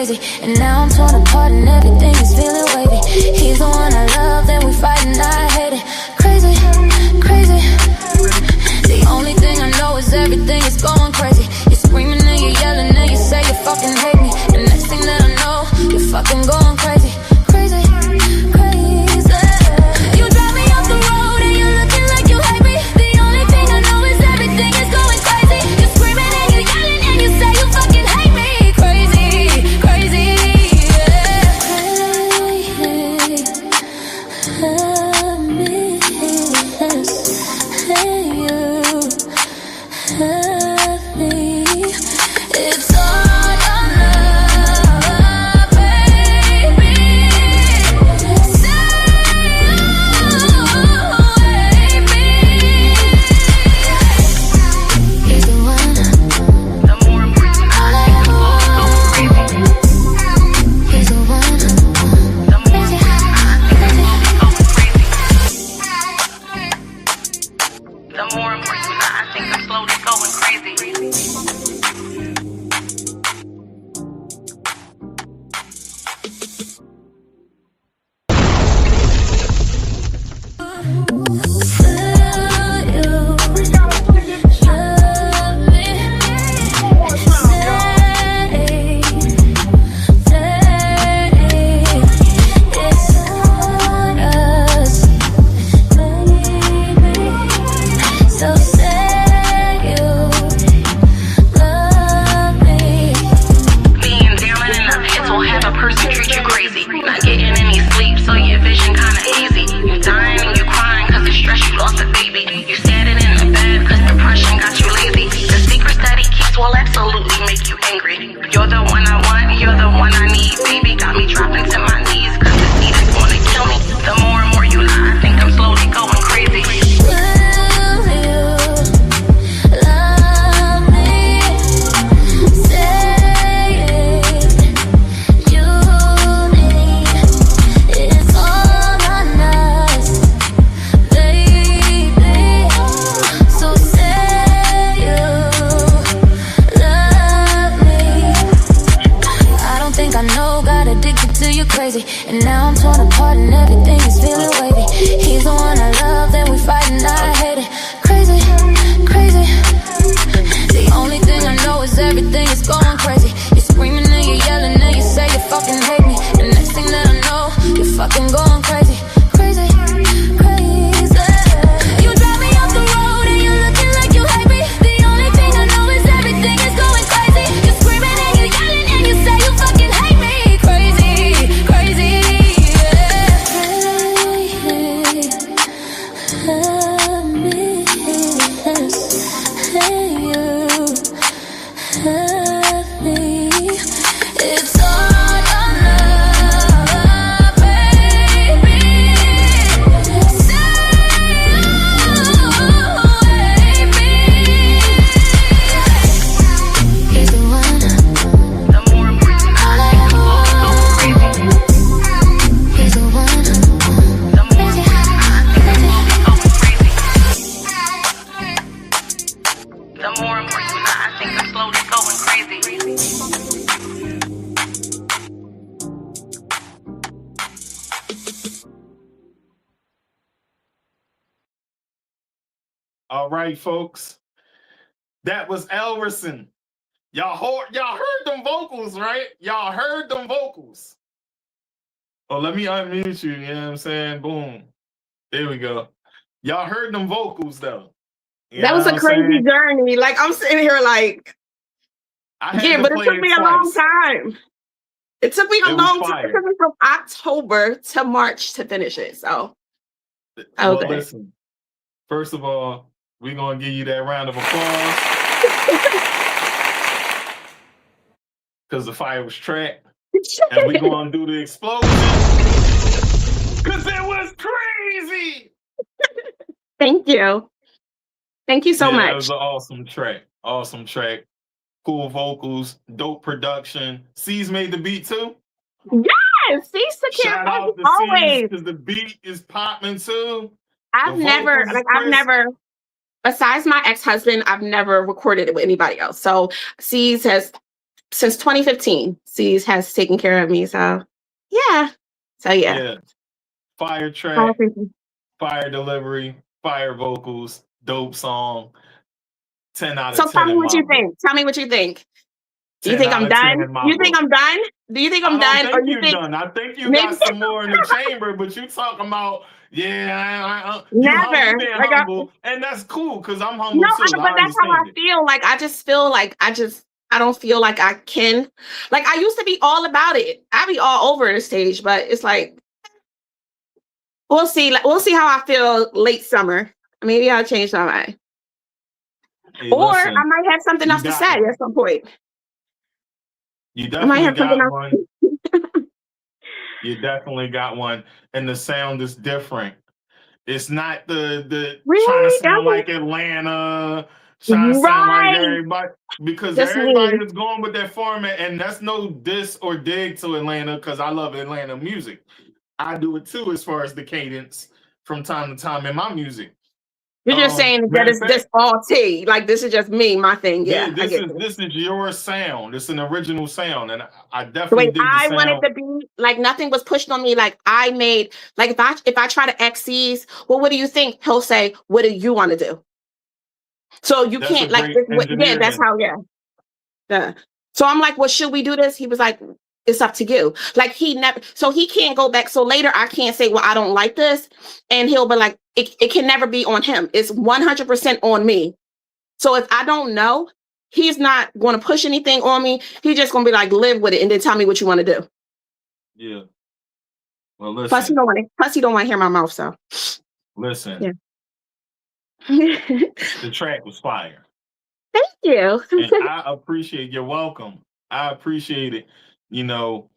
S12: crazy. And now I'm torn apart and everything is feeling wavy. He's the one I love, then we fight and I hate it. Crazy, crazy. The only thing I know is everything is going crazy. You're screaming and you're yelling and you say you fucking hate me. The next thing that I know, you're fucking going crazy. Crazy, crazy. You drive me off the road and you're looking like you hate me. The only thing I know is everything is going crazy. You're screaming and you're yelling and you say you fucking hate me. Crazy, crazy, yeah. It's all or none, baby. Say you hate me. He's the one. The more important all I ever want. He's the one. The more the more important I think I'm slowly going crazy. So say you love me. Being down in the pits will have a person treat you crazy. Not getting any sleep, so your vision kinda hazy. You dying and you crying cause the stress you lost a baby. You standing in the bed cause depression got you lazy. The secrets that he keeps will absolutely make you angry. You're the one I want, you're the one I need, baby. Got me dropping to my knees cause the seed is gonna kill me. The more and more you lie, I think I'm slowly going crazy. Crazy, and now I'm torn apart and everything is feeling wavy. He's the one I love, then we fight and I hate it. Crazy, crazy. The only thing I know is everything is going crazy. You're screaming and you're yelling and you say you fucking hate me. The next thing that I know, you're fucking going crazy. Crazy, crazy. You drive me off the road and you're looking like you hate me. The only thing I know is everything is going crazy. You're screaming and you're yelling and you say you fucking hate me. Crazy, crazy, yeah. It's all or none, baby. Say you hate me. He's the one. The more important all I ever want. He's the one. The more important I think I'm slowly going crazy. The more important I think I'm slowly going crazy.
S6: All right, folks. That was Elverson. Y'all heard them vocals, right? Y'all heard them vocals. Oh, let me unmute you. You know what I'm saying? Boom. There we go. Y'all heard them vocals, though. You
S11: That
S6: know
S11: was
S6: what
S11: a
S6: I'm
S11: crazy
S6: saying?
S11: journey. Like, I'm sitting here like,
S6: I had
S11: yeah,
S6: to
S11: but it
S6: play
S11: took me a
S6: twice.
S11: long time. It took me a
S6: It was
S11: long time.
S6: fire.
S11: It took me from October to March to finish it. So,
S6: Well,
S11: okay.
S6: listen. First of all, we're going to give you that round of applause. Because the fire was tracked. And we're going to do the explosion. Because it was crazy.
S11: Thank you. Thank you so
S6: That
S11: much.
S6: was an awesome track. Awesome track. Cool vocals. Dope production. C's made the beat too.
S11: Yes, C's the kid
S6: Shout out to
S11: always.
S6: because the beat is popping too.
S11: I've never, besides my ex-husband, I've never recorded it with anybody else. So C's has since 2015, C's has taken care of me. So yeah.
S6: Yeah. Fire track, fire delivery, fire vocals, dope song. 10 out of 10.
S11: So tell me what you think. Tell me what you think. Do you think I'm done? You think I'm done? Do you think I'm done?
S6: Or you think done? I think you got some more in the chamber, but you talking about
S11: never
S6: like humble, and that's cool because I'm humble too.
S11: But that's how I feel. Like I just feel like I don't feel like I can. Like I used to be all about it. I be all over the stage, but it's like we'll see. We'll see how I feel late summer. Maybe I'll change my mind.
S6: Hey,
S11: or
S6: listen,
S11: I might have something else to say at some point.
S6: You definitely got one. You definitely got one, and the sound is different. It's not the trying to sound like Atlanta, trying to sound like everybody, because everybody is going with that format, and that's no diss or dig to Atlanta, because I love Atlanta music. I do it too, as far as the cadence from time to time in my music.
S11: You're just saying that it's just all T. Like this is just me, my thing. Yeah,
S6: this is your sound. It's an original sound, and I definitely dig the sound.
S11: wanted to be like nothing was pushed on me. Like I made like if I try to X C's, well, what do you think? He'll say, "What do you want to do?" So you can't like that's how yeah. So I'm like, well, should we do this? He was like, it's up to you. Like he never, so he can't go back. So later I can't say, well, I don't like this. And he'll be like, it can never be on him. It's 100% on me. So if I don't know, he's not going to push anything on me. He's just going to be like, live with it and then tell me what you want to do.
S6: Yeah. Well, listen.
S11: Plus he don't want to hear my mouth. So
S6: listen.
S11: Yeah.
S6: The track was fire.
S11: Thank you.
S6: And I appreciate, you're welcome. I appreciate it. You know,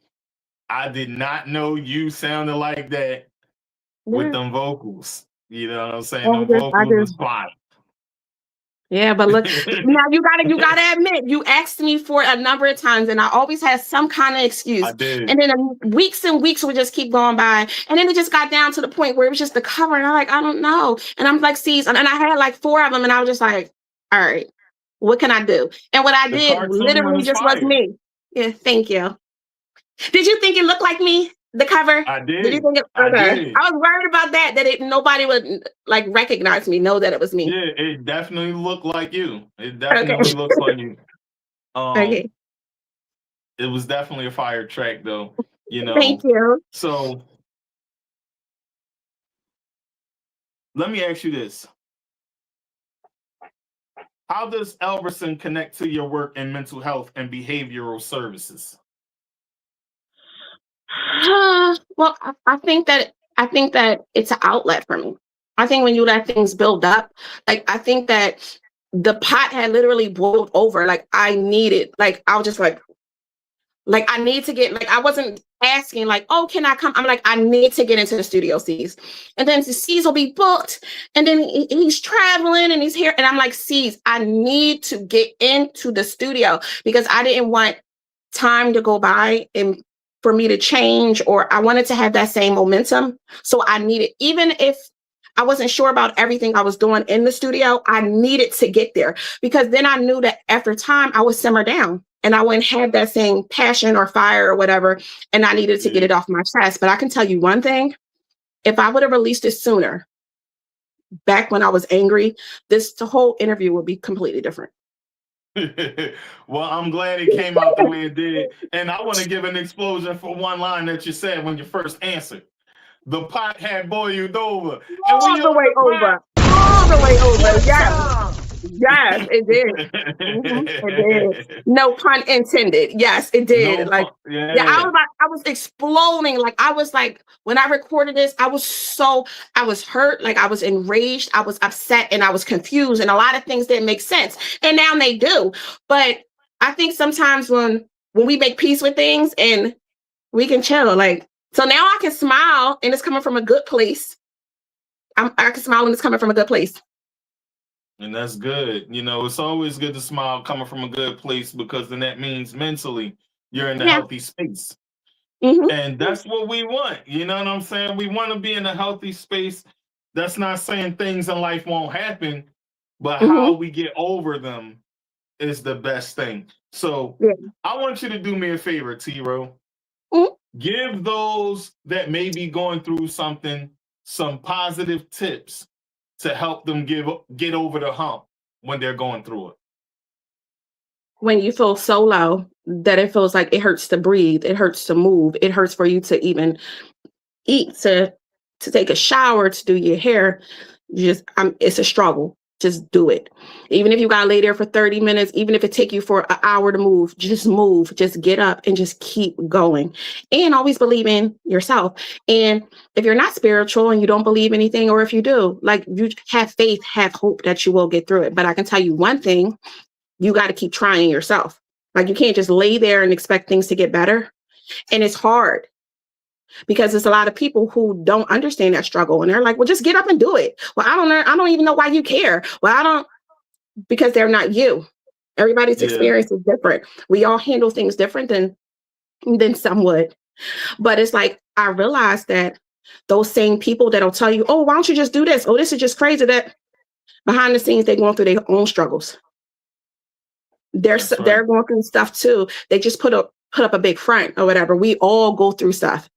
S6: I did not know you sounded like that with them vocals. You know what I'm saying? Them vocals was fire.
S11: Yeah, but look, now you gotta admit, you asked me for a number of times, and I always had some kind of excuse.
S6: I did.
S11: And then weeks and weeks would just keep going by, and then it just got down to the point where it was just the cover, and I'm like, I don't know. And I'm like, see, and I had like 4 of them, and I was just like, all right, what can I do? And what I did literally just was me. Yeah, thank you. Did you think it looked like me? The cover?
S6: I did.
S11: Did you think
S6: I did.
S11: I was worried about that nobody would like recognize me, know that it was me.
S6: Yeah, it definitely looked like you. It definitely looks like you.
S11: Okay.
S6: It was definitely a fire track, though. You know.
S11: Thank you.
S6: So let me ask you this: how does Elverson connect to your work in mental health and behavioral services?
S11: Well, I think that it's an outlet for me. I think when you let things build up, like I think that the pot had literally boiled over. Like I needed, like I was just like I need to get, like I wasn't asking like, oh, can I come? I'm like, I need to get into the studio, C's. And then the C's will be booked, and then he's traveling and he's here, and I'm like, C's, I need to get into the studio because I didn't want time to go by and for me to change, or I wanted to have that same momentum. So I needed, even if I wasn't sure about everything I was doing in the studio, I needed to get there because then I knew that after time I would simmer down and I wouldn't have that same passion or fire or whatever. And I needed to get it off my chest. But I can tell you one thing, if I would have released it sooner, back when I was angry, the whole interview would be completely different.
S6: Well, I'm glad it came out the way it did. And I want to give an explosion for one line that you said when you first answered. The pot had boiled over.
S11: All the way over. All the way over. Yes. Yes, it did. It did. No pun intended. Yes, it did. I was exploding. Like I was like, when I recorded this, I was hurt. Like I was enraged. I was upset and I was confused. And a lot of things didn't make sense. And now they do. But I think sometimes when we make peace with things and we can chill, like, so now I can smile and it's coming from a good place. I can smile and it's coming from a good place.
S6: And that's good. You know, it's always good to smile coming from a good place because then that means mentally you're in a healthy space.
S11: Mm-hmm.
S6: And that's what we want. You know what I'm saying? We want to be in a healthy space. That's not saying things in life won't happen, but how we get over them is the best thing. So
S11: Yeah.
S6: I want you to do me a favor, T-Ro.
S11: Mhm.
S6: Give those that may be going through something some positive tips to help them get over the hump when they're going through it.
S11: When you feel so low that it feels like it hurts to breathe, it hurts to move, it hurts for you to even eat, to take a shower, to do your hair, it's a struggle. Just do it. Even if you gotta lay there for 30 minutes, even if it take you for an hour to move, just get up and just keep going. And always believe in yourself. And if you're not spiritual and you don't believe anything, or if you do, like, you have faith, have hope that you will get through it. But I can tell you one thing, you got to keep trying yourself. Like, you can't just lay there and expect things to get better. And it's hard because there's a lot of people who don't understand that struggle. And they're like, well, just get up and do it. Well, I don't even know why you care. Well, because they're not you. Everybody's experience is different. We all handle things different than some would. But it's like, I realized that those same people that'll tell you, oh, why don't you just do this? Oh, this is just crazy, that behind the scenes, they're going through their own struggles. They're going through stuff too. They just put up a big front or whatever. We all go through stuff.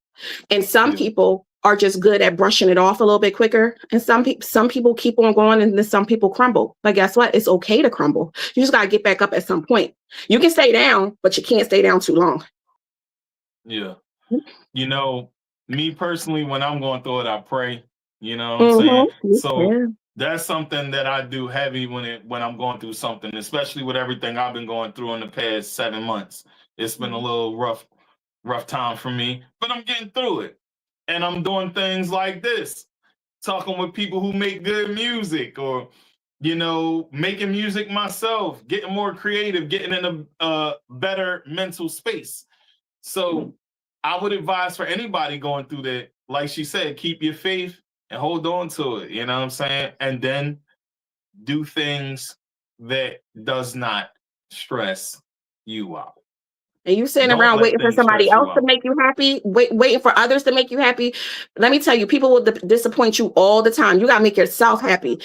S11: And some people are just good at brushing it off a little bit quicker. And some people keep on going, and then some people crumble. But guess what? It's okay to crumble. You just got to get back up at some point. You can stay down, but you can't stay down too long.
S6: Yeah. You know, me personally, when I'm going through it, I pray. You know what I'm saying? So that's something that I do heavy when I'm going through something, especially with everything I've been going through in the past 7 months. It's been a little rough time for me, but I'm getting through it. And I'm doing things like this, talking with people who make good music, or, you know, making music myself, getting more creative, getting in a better mental space. So I would advise for anybody going through that, like she said, keep your faith and hold on to it. You know what I'm saying? And then do things that does not stress you out.
S11: And you sitting around waiting for somebody else to make you happy, waiting for others to make you happy. Let me tell you, people will disappoint you all the time. You got to make yourself happy.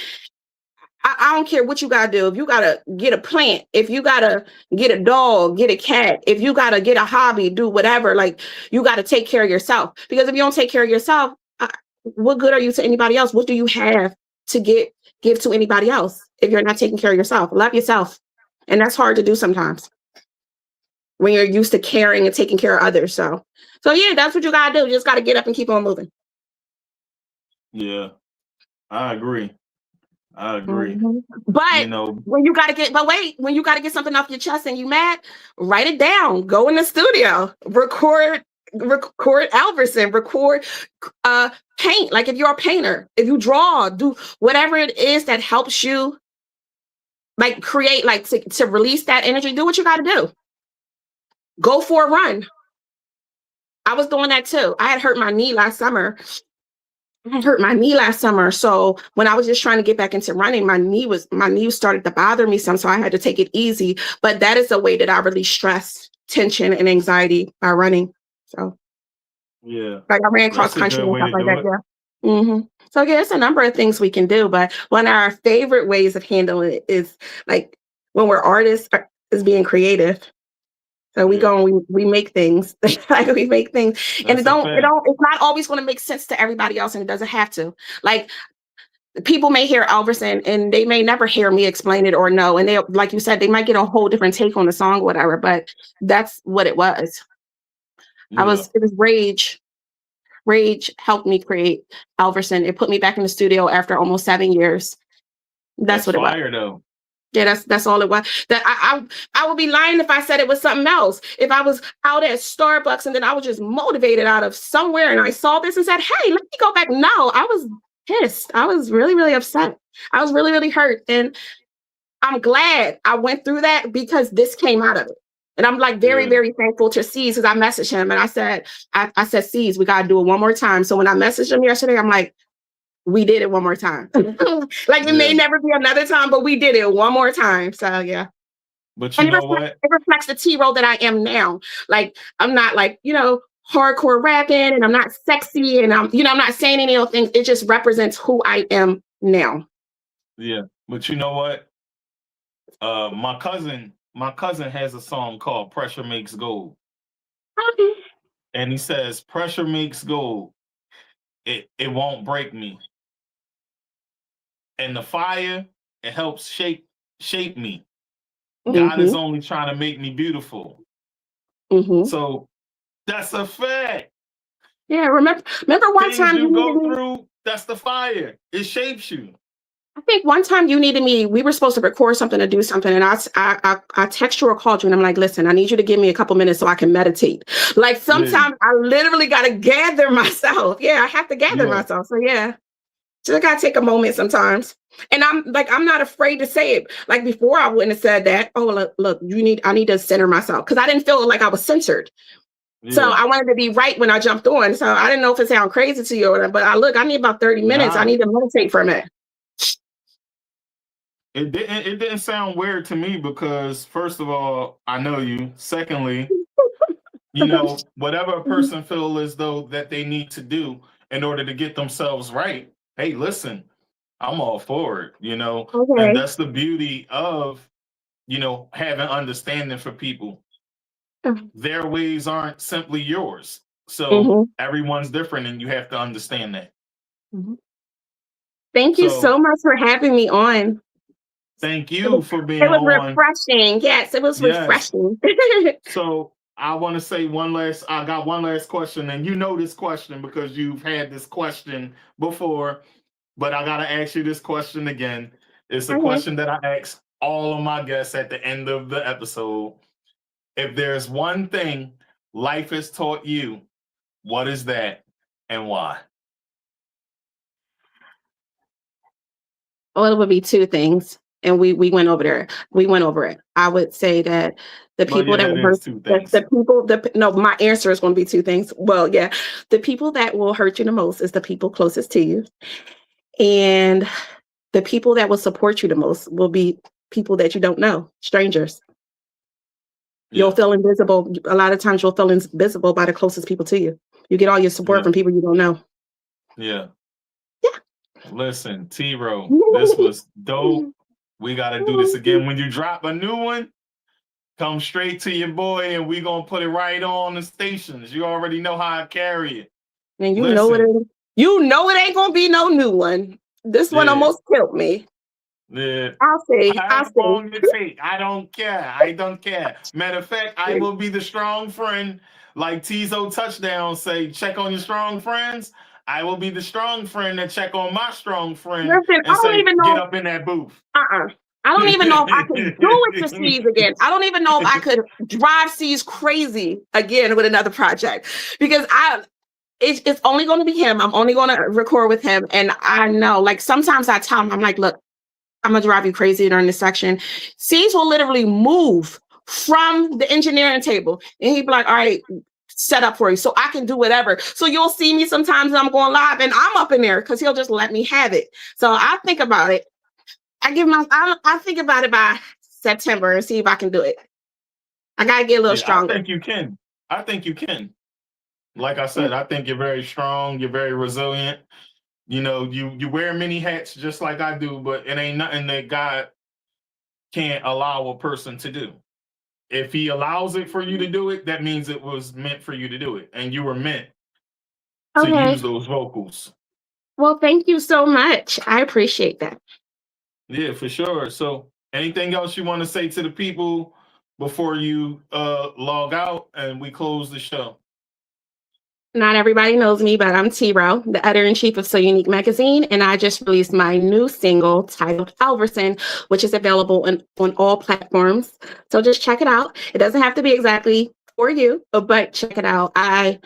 S11: I don't care what you got to do. If you got to get a plant, if you got to get a dog, get a cat, if you got to get a hobby, do whatever, like, you got to take care of yourself. Because if you don't take care of yourself, what good are you to anybody else? What do you have to give to anybody else if you're not taking care of yourself? Love yourself. And that's hard to do sometimes when you're used to caring and taking care of others. So yeah, that's what you got to do. You just got to get up and keep on moving.
S6: Yeah, I agree.
S11: Mm-hmm. But when you got to get something off your chest and you mad, write it down, go in the studio, record Elverson, record paint. Like, if you're a painter, if you draw, do whatever it is that helps you, like, create, like, to release that energy. Do what you got to do. Go for a run. I was doing that too. I had hurt my knee last summer. So when I was just trying to get back into running, my knee started to bother me some. So I had to take it easy. But that is a way that I release stress, tension, and anxiety by running. So
S6: yeah,
S11: like, I ran cross country and stuff like that. Yeah. Mm-hmm. So yeah, it's a number of things we can do. But one of our favorite ways of handling it is, like, when we're artists, is being creative. So we go and we make things. Like, we make things. And it's not always going to make sense to everybody else, and it doesn't have to. Like, people may hear Elverson and they may never hear me explain it or know. And they, like you said, they might get a whole different take on the song, whatever, but that's what it was. Yeah. It was rage. Rage helped me create Elverson. It put me back in the studio after almost 7 years. That's what it was. Though. Yeah, that's all it was. That I would be lying if I said it was something else. If I was out at Starbucks and then I was just motivated out of somewhere and I saw this and said, hey, let me go back. No, I was pissed. I was really, really upset. I was really, really hurt. And I'm glad I went through that, because this came out of it. And I'm, like, very, very thankful to C's, because I messaged him and I said, C's, we got to do it one more time. So when I messaged him yesterday, I'm like, we did it one more time. Like, it may never be another time, but we did it one more time. So yeah.
S6: But you know what?
S11: It reflects the T-Ro that I am now. Like, I'm not, like, hardcore rapping, and I'm not sexy, and I'm not saying any of those things. It just represents who I am now.
S6: Yeah. But you know what? My cousin has a song called Pressure Makes Gold.
S11: Okay.
S6: And he says, pressure makes gold. It won't break me. And the fire, it helps shape me. God is only trying to make me beautiful. So that's a fact.
S11: Yeah, remember one
S6: Things
S11: time
S6: you go through, that's the fire. It shapes you.
S11: I think one time you needed me. We were supposed to record something to do something, and I text you or called you, and I'm like, listen, I need you to give me a couple minutes so I can meditate. Like sometimes I literally got to gather myself. Yeah, I have to gather myself. So yeah, just I got to take a moment sometimes. And I'm not afraid to say it. Like before, I wouldn't have said that. Oh, look, I need to center myself because I didn't feel like I was centered. Yeah. So I wanted to be right when I jumped on. So I didn't know if it sounded crazy to you or whatever, but I need about 30 minutes. I need to meditate for a minute.
S6: It didn't sound weird to me because first of all, I know you. Secondly, you know, whatever a person feel as though that they need to do in order to get themselves right. Hey, listen, I'm all for it, you know. Okay. And that's the beauty of, you know, having understanding for people. Their ways aren't simply yours. So everyone's different and you have to understand that.
S11: Thank you so much for having me on.
S6: Thank you for being on.
S11: It was refreshing. Yes, it was refreshing.
S6: So I want to say I got one last question, and you know this question because you've had this question before, but I got to ask you this question again. It's a question that I ask all of my guests at the end of the episode. If there's one thing life has taught you, what is that and why?
S11: Well, it would be two things. And we went over there. We went over it. I would say that the people that will hurt my answer is going to be two things. Well, yeah, the people that will hurt you the most is the people closest to you, and the people that will support you the most will be people that you don't know, strangers. You'll feel invisible. A lot of times, you'll feel invisible by the closest people to you. You get all your support from people you don't know.
S6: Yeah. Listen, T-Ro, this was dope. We got to do this again. When you drop a new one, come straight to your boy and we going to put it right on the stations. You already know how I carry it.
S11: And you know it ain't going to be no new one. This one almost killed me.
S6: Yeah.
S11: I'll see.
S6: How long it take? I don't care. Matter of fact, I will be the strong friend. Like Tizo Touchdown say, check on your strong friends. I will be the strong friend that check on my strong friend.
S11: Listen,
S6: and say, get up in that booth.
S11: I don't even know if I could do it to C's again. I don't even know if I could drive C's crazy again with another project because it's only going to be him. I'm only going to record with him. And I know, like, sometimes I tell him, I'm like, look, I'm going to drive you crazy during this section. C's will literally move from the engineering table. And he'd be like, all right, set up for you so I can do whatever. So you'll see me sometimes I'm going live and I'm up in there because he'll just let me have it. So I think about it. I think about it by September and see if I can do it. I gotta get a little stronger.
S6: I think you can. Like I said, I think you're very strong. You're very resilient. You know, you wear many hats just like I do, but it ain't nothing that God can't allow a person to do. If he allows it for you to do it, that means it was meant for you to do it. And you were meant to use those vocals.
S11: Well, thank you so much. I appreciate that.
S6: Yeah, for sure. So anything else you want to say to the people before you log out and we close the show?
S11: Not everybody knows me, but I'm T-Ro, the editor-in-chief of So Unique magazine, and I just released my new single titled Elverson, which is available on all platforms. So just check it out. It doesn't have to be exactly for you, but check it out. I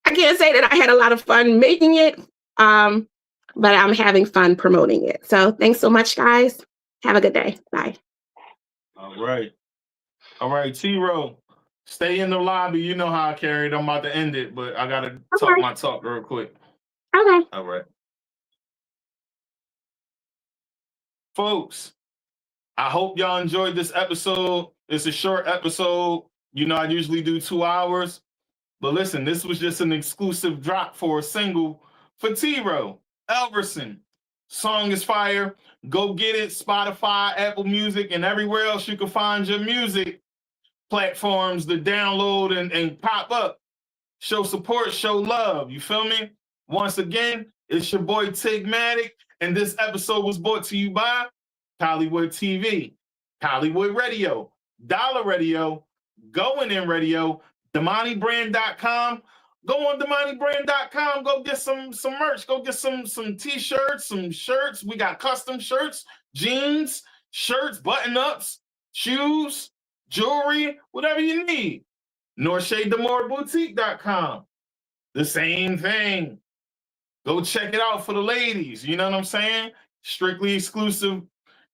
S11: can't say that I had a lot of fun making it, but I'm having fun promoting it. So thanks so much, guys. Have a good day. Bye.
S6: All right, T-Ro. Stay in the lobby. You know how I carry it. I'm about to end it, but I got to talk my talk real quick.
S11: Okay.
S6: All right. Folks, I hope y'all enjoyed this episode. It's a short episode. You know, I usually do 2 hours. But listen, this was just an exclusive drop for a single for T-Ro, Elverson. Song is fire. Go get it. Spotify, Apple Music, and everywhere else you can find your music platforms to download and pop up. Show support, show love. You feel me? Once again, it's your boy Tigmatic, and this episode was brought to you by Hollywood TV, Hollywood Radio, Dollar Radio, Going In Radio, DamaniBrand.com. Go on DamaniBrand.com. Go get some merch. Go get some t-shirts, some shirts. We got custom shirts, jeans, shirts, button-ups, shoes, jewelry, whatever you need. NorShadeDemoreBoutique.com. The same thing. Go check it out for the ladies. You know what I'm saying? Strictly exclusive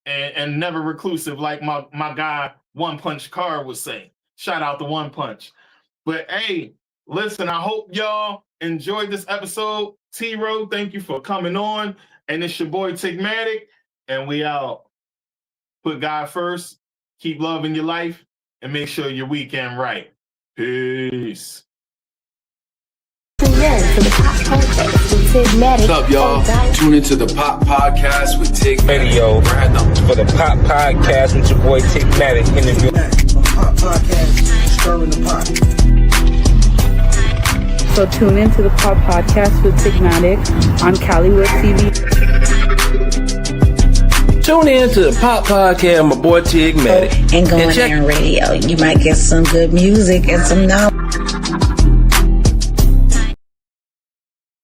S6: and never reclusive, like my guy One Punch Car would say. Shout out to One Punch. But hey, listen, I hope y'all enjoyed this episode. T-Ro, thank you for coming on. And it's your boy Tigmatic, and we out. Put God first, keep loving your life, and make sure your weekend right. Peace.
S13: What's up, y'all? Tune into the Pop Podcast with Tigmatic.
S1: For the Pop Podcast with your boy Tigmatic. Interview.
S3: Pop Podcast, stirring the pot.
S14: So tune into the Pop Podcast with Tigmatic on Hollywood TV.
S15: Tune in to the Pop Podcast, my boy Tigmatic.
S16: And Going In Radio. You might get some good music and some knowledge.